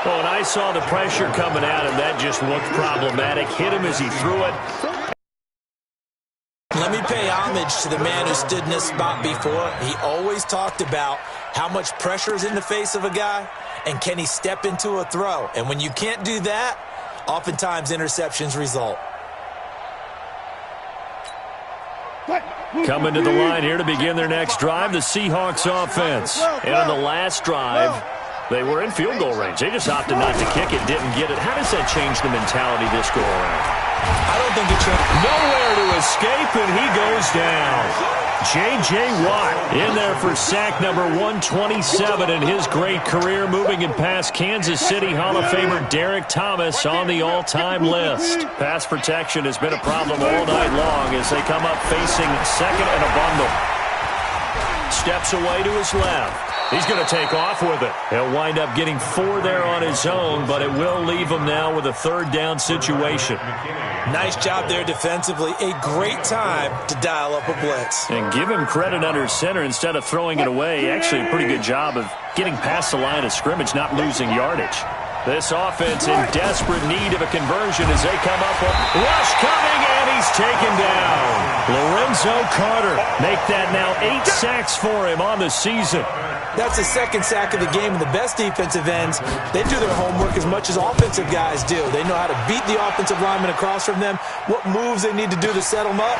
Oh, and I saw the pressure coming at him. That just looked problematic. Hit him as he threw it. Let me pay homage to the man who stood in this spot before. He always talked about how much pressure is in the face of a guy and can he step into a throw. And when you can't do that, oftentimes interceptions result. Coming to the line here to begin their next drive, the Seahawks offense. And on the last drive, they were in field goal range. They just opted not to kick it, didn't get it. How does that change the mentality this go around? I don't think it changed. Nowhere to escape, and he goes down. J.J. Watt in there for sack number 127 in his great career, moving it past Kansas City Hall of Famer Derek Thomas on the all-time list. Pass protection has been a problem all night long as they come up facing 2nd and a bundle. Steps away to his left. He's going to take off with it. He'll wind up getting 4 there on his own, but it will leave him now with a 3rd down situation. Nice job there defensively. A great time to dial up a blitz. And give him credit under center instead of throwing it away. Actually, a pretty good job of getting past the line of scrimmage, not losing yardage. This offense in desperate need of a conversion as they come up with rush coming, and he's taken down. Lorenzo Carter make that now 8 sacks for him on the season. That's the second sack of the game, and the best defensive ends, they do their homework as much as offensive guys do. They know how to beat the offensive lineman across from them, what moves they need to do to set them up.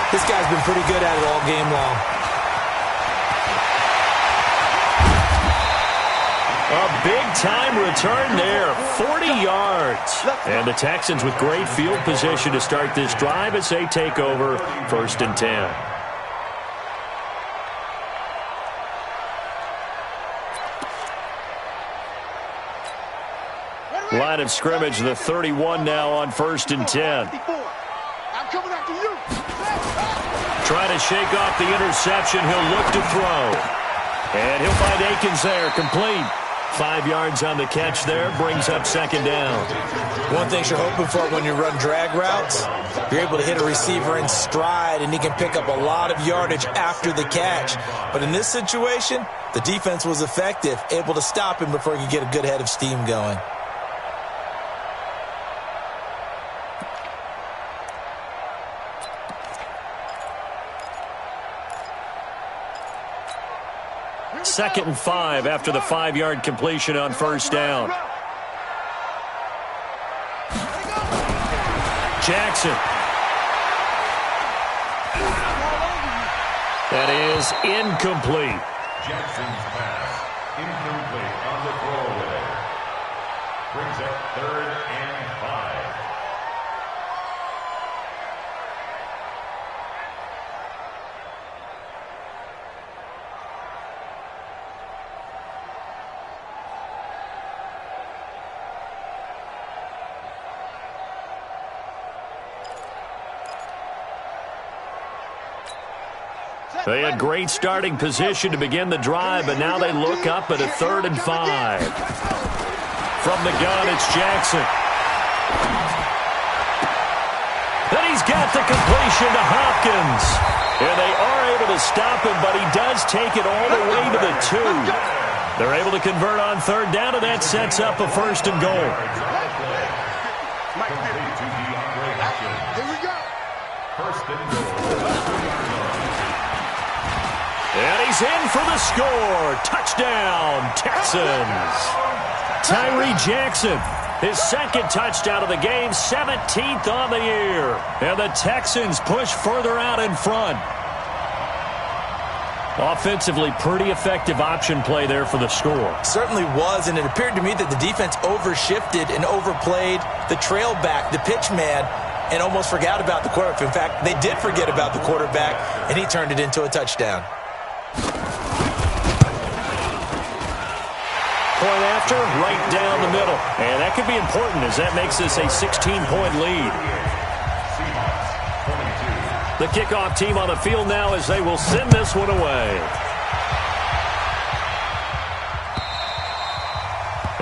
This guy's been pretty good at it all game long. A big-time return there, 40 yards. And the Texans with great field position to start this drive as they take over 1st and 10. Line of scrimmage, the 31 now on 1st and 10. I'm coming after you. Trying to shake off the interception. He'll look to throw. And he'll find Akins there, complete. 5 yards on the catch there, brings up 2nd down. One thing you're hoping for when you run drag routes, you're able to hit a receiver in stride, and he can pick up a lot of yardage after the catch. But in this situation, the defense was effective, able to stop him before he could get a good head of steam going. Second and 5 after the 5-yard completion on 1st down. Jackson. That is incomplete. Jackson's pass, incomplete on the throwaway. Brings up 3rd and 5. They had great starting position to begin the drive, but now they look up at a 3rd and 5. From the gun, it's Jackson. Then he's got the completion to Hopkins. And they are able to stop him, but he does take it all the way to the 2. They're able to convert on 3rd down, and that sets up a 1st and goal. Here we go. 1st and goal. And he's in for the score. Touchdown, Texans. Tyree Jackson, his 2nd touchdown of the game, 17th on the year. And the Texans push further out in front. Offensively, pretty effective option play there for the score. Certainly was, and it appeared to me that the defense overshifted and overplayed the trail back, the pitch man, and almost forgot about the quarterback. In fact, they did forget about the quarterback, and he turned it into a touchdown. Point after, right down the middle. And that could be important as that makes this a 16-point lead. The kickoff team on the field now as they will send this one away.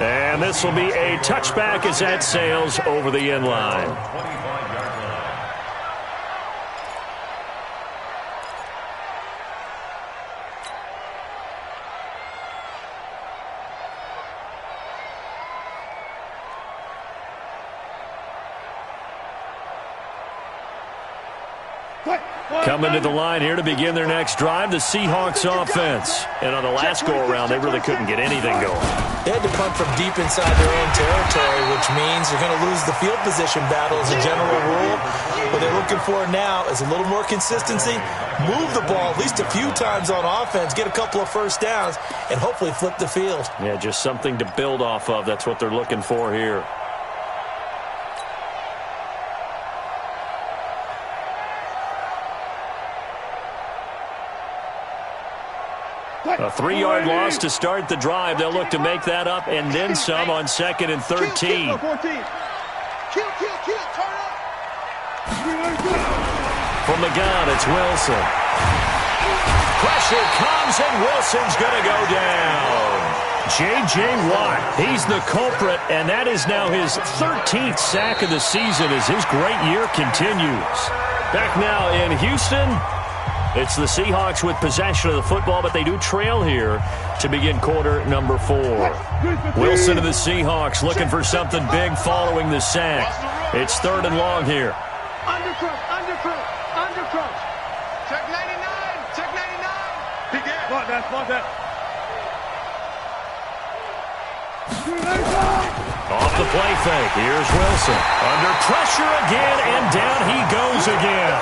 And this will be a touchback as that sails over the end line. Coming to the line here to begin their next drive, the Seahawks offense. And on the last go-around, they really couldn't get anything going. They had to punt from deep inside their own territory, which means you're going to lose the field position battle as a general rule. What they're looking for now is a little more consistency, move the ball at least a few times on offense, get a couple of 1st downs, and hopefully flip the field. Yeah, just something to build off of. That's what they're looking for here. A 3-yard loss to start the drive. They'll look to make that up and then some on 2nd and 13. Kill, turn up. From the gun, it's Wilson. Pressure comes, and Wilson's going to go down. J.J. Watt, he's the culprit, and that is now his 13th sack of the season as his great year continues. Back now in Houston, It's the Seahawks with possession of the football, but they do trail here to begin quarter number 4. Wilson of the Seahawks looking for something big following the sack. It's 3rd and long here. Undercross. Check 99. Check 99. Big air. Spot that. Off the play fake. Here's Wilson. Under pressure again, and down he goes again.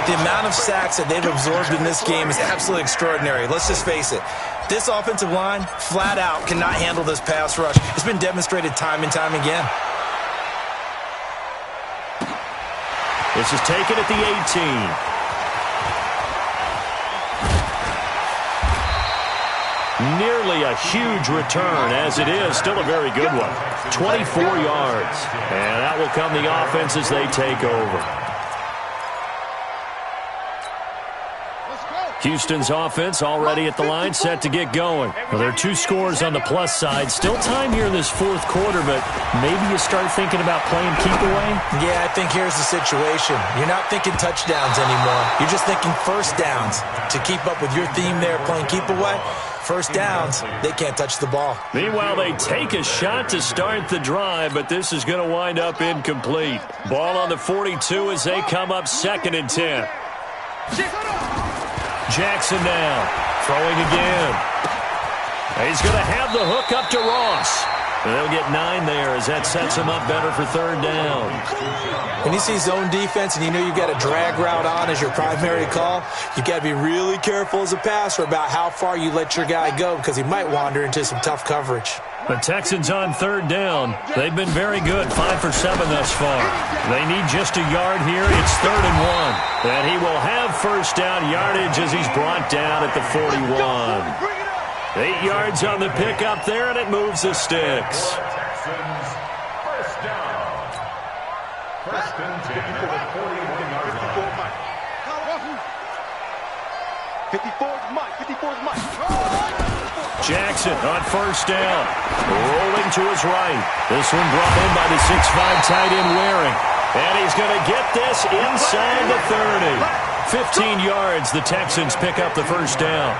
The amount of sacks that they've absorbed in this game is absolutely extraordinary. Let's just face it. This offensive line, flat out, cannot handle this pass rush. It's been demonstrated time and time again. This is taken at the 18. Nearly a huge return, as it is still a very good one. 24 yards. And that will come the offense as they take over. Houston's offense already at the line, set to get going. Well, there are 2 scores on the plus side. Still time here in this 4th quarter, but maybe you start thinking about playing keep away? Yeah, I think here's the situation. You're not thinking touchdowns anymore. You're just thinking first downs. To keep up with your theme there, playing keep away, first downs, they can't touch the ball. Meanwhile, they take a shot to start the drive, but this is going to wind up incomplete. Ball on the 42 as they come up 2nd and 10. Jackson now, throwing again. He's going to have the hook up to Ross. And they'll get 9 there as that sets him up better for 3rd down. When you see zone defense and you know you've got a drag route on as your primary call, you've got to be really careful as a passer about how far you let your guy go because he might wander into some tough coverage. The Texans on 3rd down. They've been very good, 5 for 7 thus far. They need just a yard here. It's 3rd and 1. And he will have first down yardage as he's brought down at the 41. 8 yards on the pickup there, and it moves the sticks. Texans, first down. First and 10 at the 41-yard line. 54's Mike. Jackson on first down. Rolling to his right. This one brought in by the 6'5" tight end Waring. And he's going to get this inside the 30. 15 yards, the Texans pick up the first down.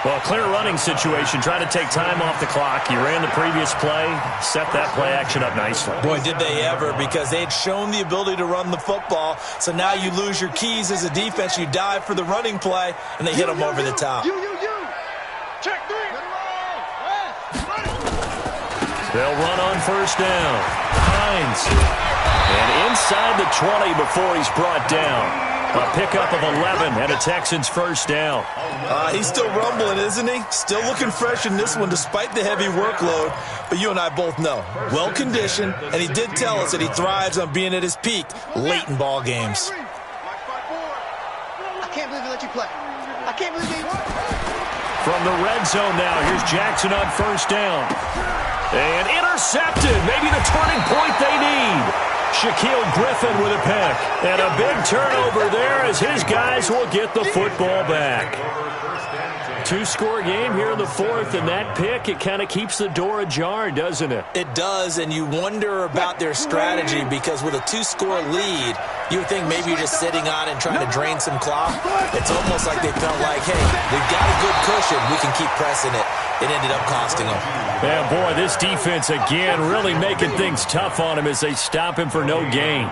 Well, clear running situation, trying to take time off the clock. He ran the previous play, set that play action up nicely. Boy, did they ever, because they had shown the ability to run the football. So now you lose your keys as a defense. You dive for the running play, and they hit them over the top. Check 3. They'll run on first down. Hines. And inside the 20 before he's brought down. A pickup of 11 and a Texans first down. He's still rumbling, isn't he? Still looking fresh in this one despite the heavy workload. But you and I both know, well-conditioned, and he did tell us that he thrives on being at his peak late in ball games. I can't believe they let you play. I can't believe they... From the red zone now, here's Jackson on first down. And intercepted. Maybe the turning point they need. Shaquille Griffin with a pick. And a big turnover there as his guys will get the football back. 2-score game here in the 4th, and that pick, it kind of keeps the door ajar, doesn't it? It does, and you wonder about their strategy because with a 2-score lead, you would think maybe you're just sitting on and trying to drain some clock. It's almost like they felt like, hey, we've got a good cushion. We can keep pressing it. It ended up costing them. Yeah, boy, this defense again really making things tough on him as they stop him for no gain.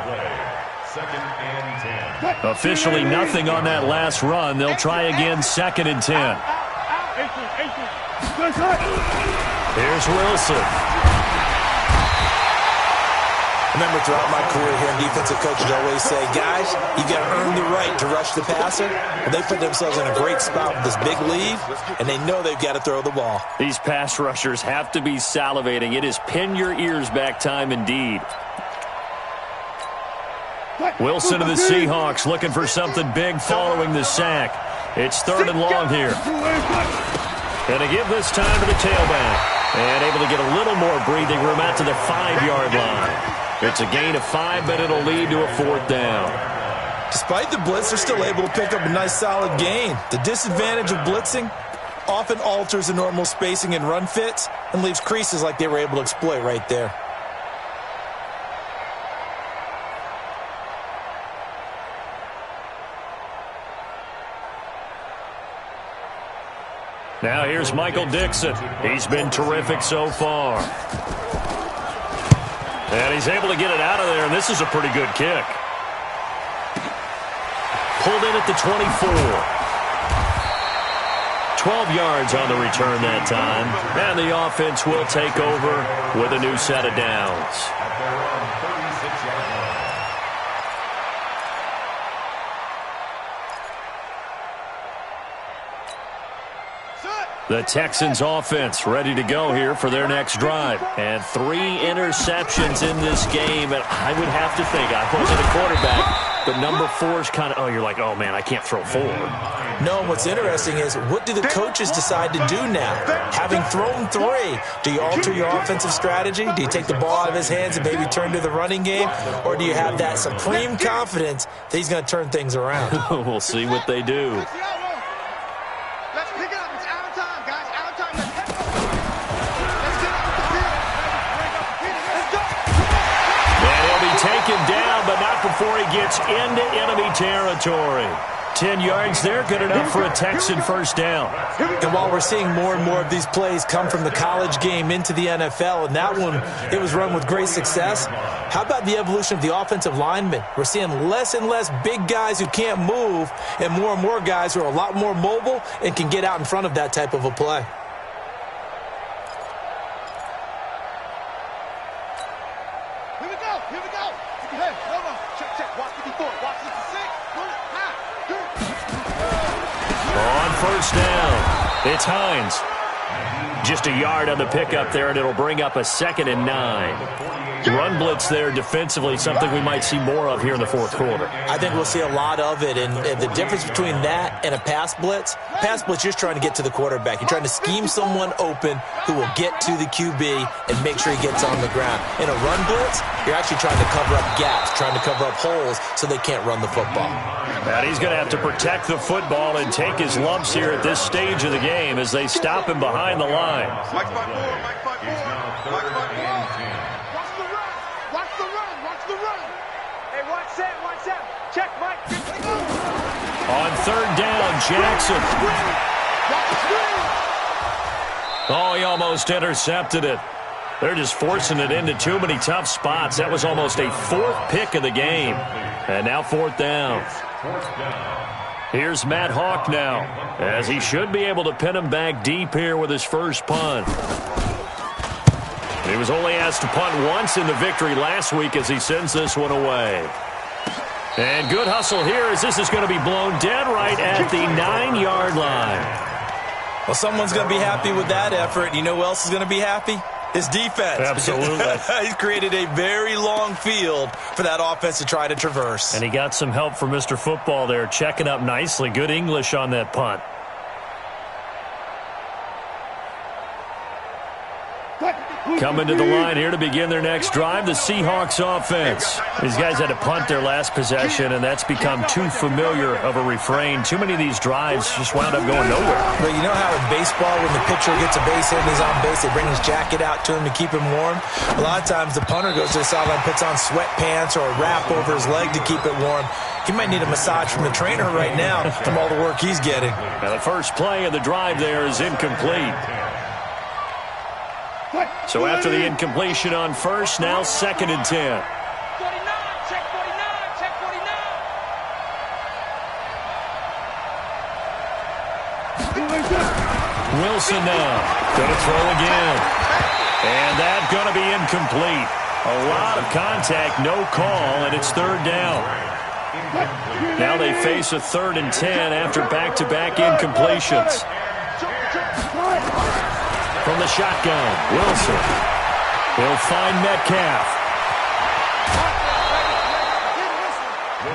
Second and 10. Officially nothing on that last run. They'll try again, 2nd and 10. Here's Wilson. Remember, throughout my career here in defensive coaches always say, guys, you got to earn the right to rush the passer. Well, they put themselves in a great spot with this big lead, and they know they've got to throw the ball. These pass rushers have to be salivating. It is pin your ears back time indeed. Wilson of the Seahawks looking for something big following the sack. It's 3rd and long here. And to give this time to the tailback. And able to get a little more breathing room out to the 5-yard line. It's a gain of 5, but it'll lead to a 4th down. Despite the blitz, they're still able to pick up a nice solid gain. The disadvantage of blitzing often alters the normal spacing and run fits and leaves creases like they were able to exploit right there. Now here's Michael Dixon. He's been terrific so far. And he's able to get it out of there, and this is a pretty good kick. Pulled in at the 24. 12 yards on the return that time. And the offense will take over with a new set of downs. The Texans offense ready to go here for their next drive. And 3 interceptions in this game. And I would have to think, I wasn't a quarterback, but number 4 is kind of, oh, you're like, oh, man, I can't throw 4. No, what's interesting is what do the coaches decide to do now? Having thrown 3, do you alter your offensive strategy? Do you take the ball out of his hands and maybe turn to the running game? Or do you have that supreme confidence that he's going to turn things around? We'll see what they do. Taken down, but not before he gets into enemy territory. 10 yards there, good enough for a Texan first down. And while we're seeing more and more of these plays come from the college game into the NFL, and that one, it was run with great success, how about the evolution of the offensive linemen? We're seeing less and less big guys who can't move and more guys who are a lot more mobile and can get out in front of that type of a play. First down. It's Hines. Just a yard on the pickup there, and it'll bring up a 2nd and 9. Run blitz there defensively, something we might see more of here in the fourth quarter. I think we'll see a lot of it, and the difference between that and a pass blitz, you're just trying to get to the quarterback. You're trying to scheme someone open who will get to the QB and make sure he gets on the ground. In a run blitz, you're actually trying to cover up gaps, trying to cover up holes so they can't run the football. And he's going to have to protect the football and take his lumps here at this stage of the game as they stop him behind the line. Mike 5-4, Mike 5-4, Mike 5-4. Watch the run. Hey, watch that. Check, Mike. On 3rd down, Jackson. Oh, he almost intercepted it. They're just forcing it into too many tough spots. That was almost a 4th pick of the game. And now 4th down. Here's Matt Hawk now, as he should be able to pin him back deep here with his first punt. He was only asked to punt once in the victory last week as he sends this one away. And good hustle here as this is going to be blown dead right at the 9-yard line. Well, someone's going to be happy with that effort. You know who else is going to be happy? His defense. Absolutely. He's created a very long field for that offense to try to traverse. And he got some help from Mr. Football there, checking up nicely. Good English on that punt. Coming to the line here to begin their next drive, the Seahawks offense. These guys had to punt their last possession, and that's become too familiar of a refrain. Too many of these drives just wound up going nowhere. But you know how in baseball, when the pitcher gets a base hit and he's on base, they bring his jacket out to him to keep him warm? A lot of times the punter goes to the sideline, puts on sweatpants or a wrap over his leg to keep it warm. He might need a massage from the trainer right now from all the work he's getting. Now the first play of the drive there is incomplete. So after the incompletion on first, now 2nd and 10. 49, check 49, check 49. Wilson now going to throw again. And that's going to be incomplete. A lot of contact, no call, and it's 3rd down. Now they face a 3rd and 10 after back-to-back incompletions. From the shotgun, Wilson. He'll find Metcalf.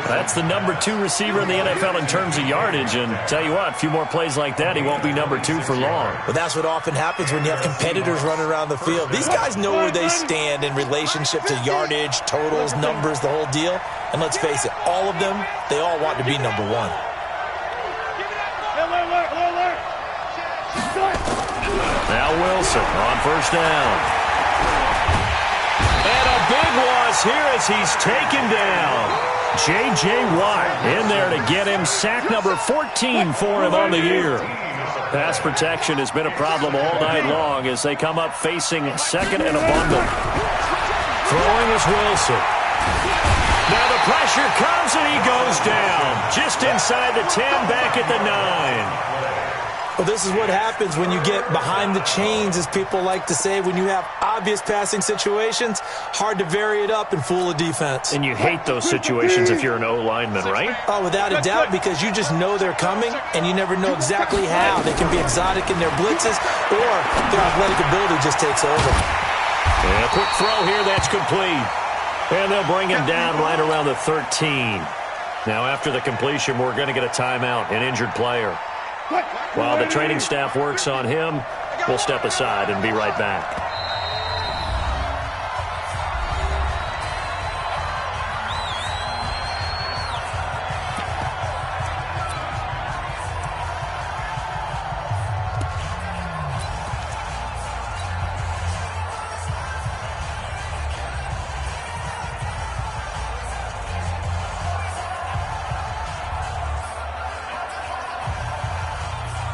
That's the number 2 receiver in the NFL in terms of yardage. And tell you what, a few more plays like that, he won't be number 2 for long. But that's what often happens when you have competitors running around the field. These guys know where they stand in relationship to yardage, totals, numbers, the whole deal. And let's face it, all of them, they all want to be number 1. Now Wilson on first down. And a big loss here as he's taken down. J.J. Watt in there to get him sack number 14 for him on the year. Pass protection has been a problem all night long as they come up facing second and a bundle. Throwing is Wilson. Now the pressure comes and he goes down. Just inside the 10, back at the 9. Well, this is what happens when you get behind the chains, as people like to say. When you have obvious passing situations, hard to vary it up and fool a defense. And you hate those situations if you're an O-lineman, right? Oh, without a doubt, because you just know they're coming, and you never know exactly how. They can be exotic in their blitzes, or their athletic ability just takes over. And a quick throw here, that's complete. And they'll bring him down right around the 13. Now, after the completion, we're going to get a timeout, an injured player. While the training staff works on him, we'll step aside and be right back.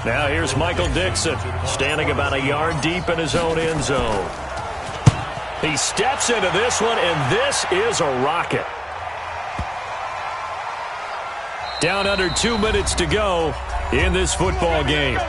Now here's Michael Dixon, standing about a yard deep in his own end zone. He steps into this one, and this is a rocket. Down under 2 minutes to go in this football game.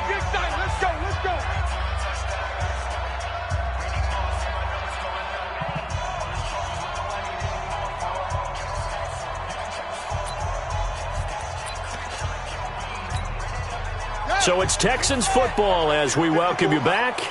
So it's Texans football as we welcome you back.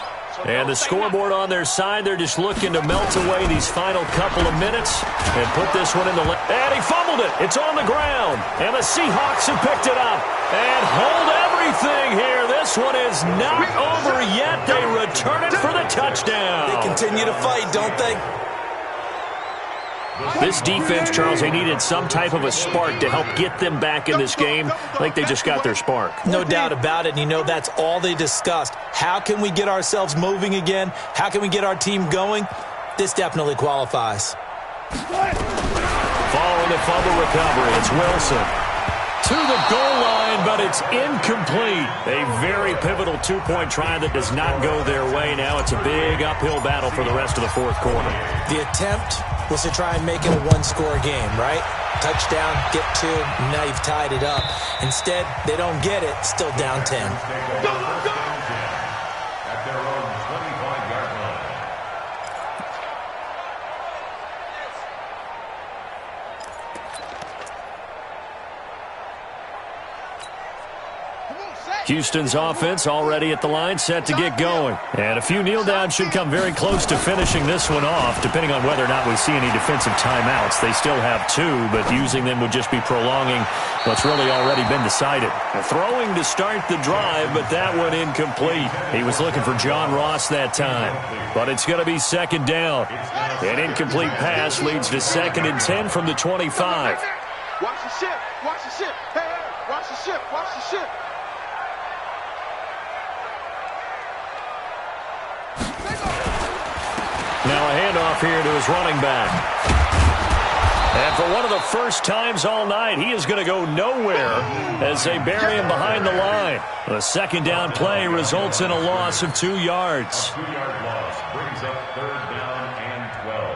And the scoreboard on their side, they're just looking to melt away these final couple of minutes and put this one in the... And he fumbled it. It's on the ground. And the Seahawks have picked it up. And hold everything here. This one is not over yet. They return it for the touchdown. They continue to fight, don't they? This defense, Charles, they needed some type of a spark to help get them back in this game. I think they just got their spark. No doubt about it. And you know, that's all they discussed. How can we get ourselves moving again? How can we get our team going? This definitely qualifies. Following the fumble recovery, it's Wilson. To the goal line, but it's incomplete. A very pivotal two-point try that does not go their way. Now it's a big uphill battle for the rest of the fourth quarter. The attempt was to try and make it a one-score game, right? Touchdown, get two, now you've tied it up. Instead, they don't get it, still down 10. Go, go! At their own 25-yard line. Houston's offense already at the line, set to get going. And a few kneel downs should come very close to finishing this one off, depending on whether or not we see any defensive timeouts. They still have two, but using them would just be prolonging what's really already been decided. Throwing to start the drive, but that one incomplete. He was looking for John Ross that time. But it's going to be second down. An incomplete pass leads to 2nd and 10 from the 25. Watch the ship. Watch the ship. Hey, hey, watch the ship. Watch the ship. Now a handoff here to his running back. And for one of the first times all night, he is going to go nowhere as they bury him behind the line. The second down play results in a loss of 2 yards. A 2-yard loss brings up 3rd down and 12.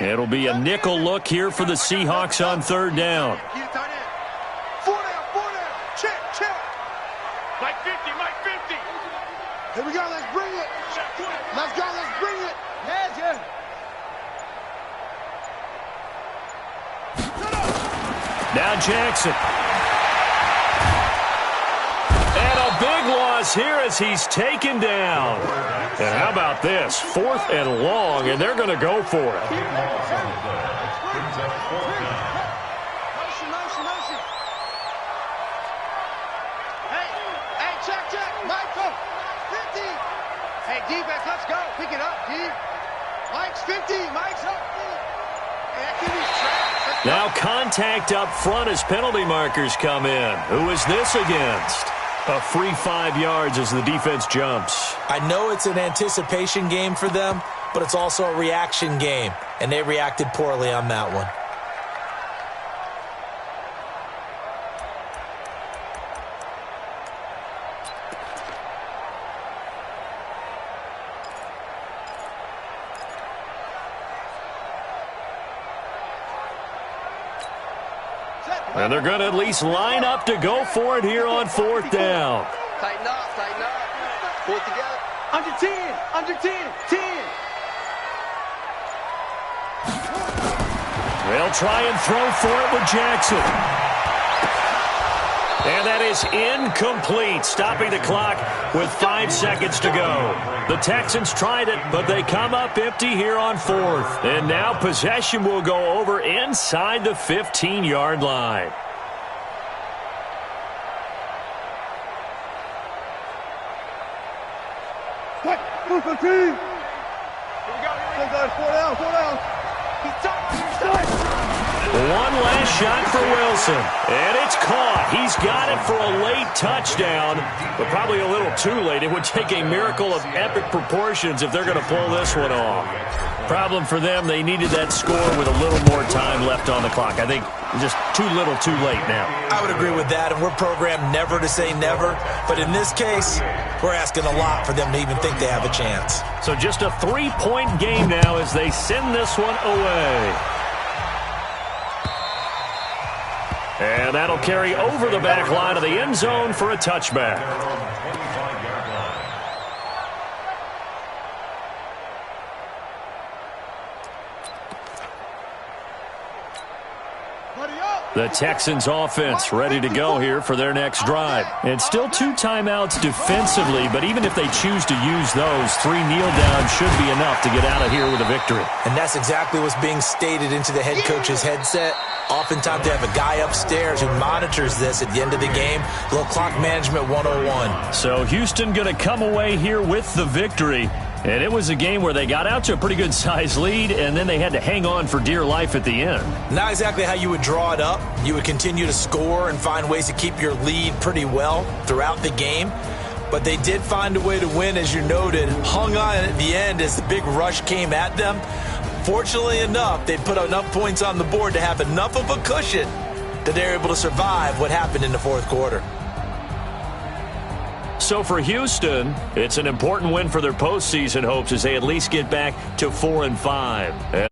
It'll be a nickel look here for the Seahawks on 3rd down. 4 down. Check, check. Mike 50, Mike 50. Here we go, let's bring it. Let's go, let's bring it. Yeah. Now Jackson. And a big loss here as he's taken down. And how about this? 4th and long, and they're going to go for it. Motion. Hey, check. Michael, 50. Hey, defense, let's go. Pick it up, D. Mike's 50. Mike's up. Hey, that can be trapped. Now contact up front as penalty markers come in. Who is this against? A free 5 yards as the defense jumps. I know it's an anticipation game for them, but it's also a reaction game, and they reacted poorly on that one. And they're going to at least line up to go for it here on 4th down. Tighten up, tighten up. Pull it together. Under 10, under 10, 10. They'll try and throw for it with Jackson. And that is incomplete, stopping the clock with 5 seconds to go. The Texans tried it, but they come up empty here on 4th. And now possession will go over inside the 15-yard line. What? Move the team. Here we go. 4 down, 4 down. He's done. One last shot for Wilson, and it's caught. He's got it for a late touchdown, but probably a little too late. It would take a miracle of epic proportions if they're going to pull this one off. Problem for them, they needed that score with a little more time left on the clock. I think just too little too late now. I would agree with that, and we're programmed never to say never, but in this case, we're asking a lot for them to even think they have a chance. So just a 3-point game now as they send this one away. And that'll carry over the back line of the end zone for a touchback. The Texans offense ready to go here for their next drive. And still 2 timeouts defensively, but even if they choose to use those, 3 kneel downs should be enough to get out of here with a victory. And that's exactly what's being stated into the head coach's headset. Oftentimes they have a guy upstairs who monitors this at the end of the game. A little clock management 101. So Houston going to come away here with the victory. And it was a game where they got out to a pretty good-sized lead, and then they had to hang on for dear life at the end. Not exactly how you would draw it up. You would continue to score and find ways to keep your lead pretty well throughout the game. But they did find a way to win, as you noted. Hung on at the end as the big rush came at them. Fortunately enough, they put enough points on the board to have enough of a cushion that they're able to survive what happened in the 4th quarter. So for Houston, it's an important win for their postseason hopes as they at least get back to 4-5.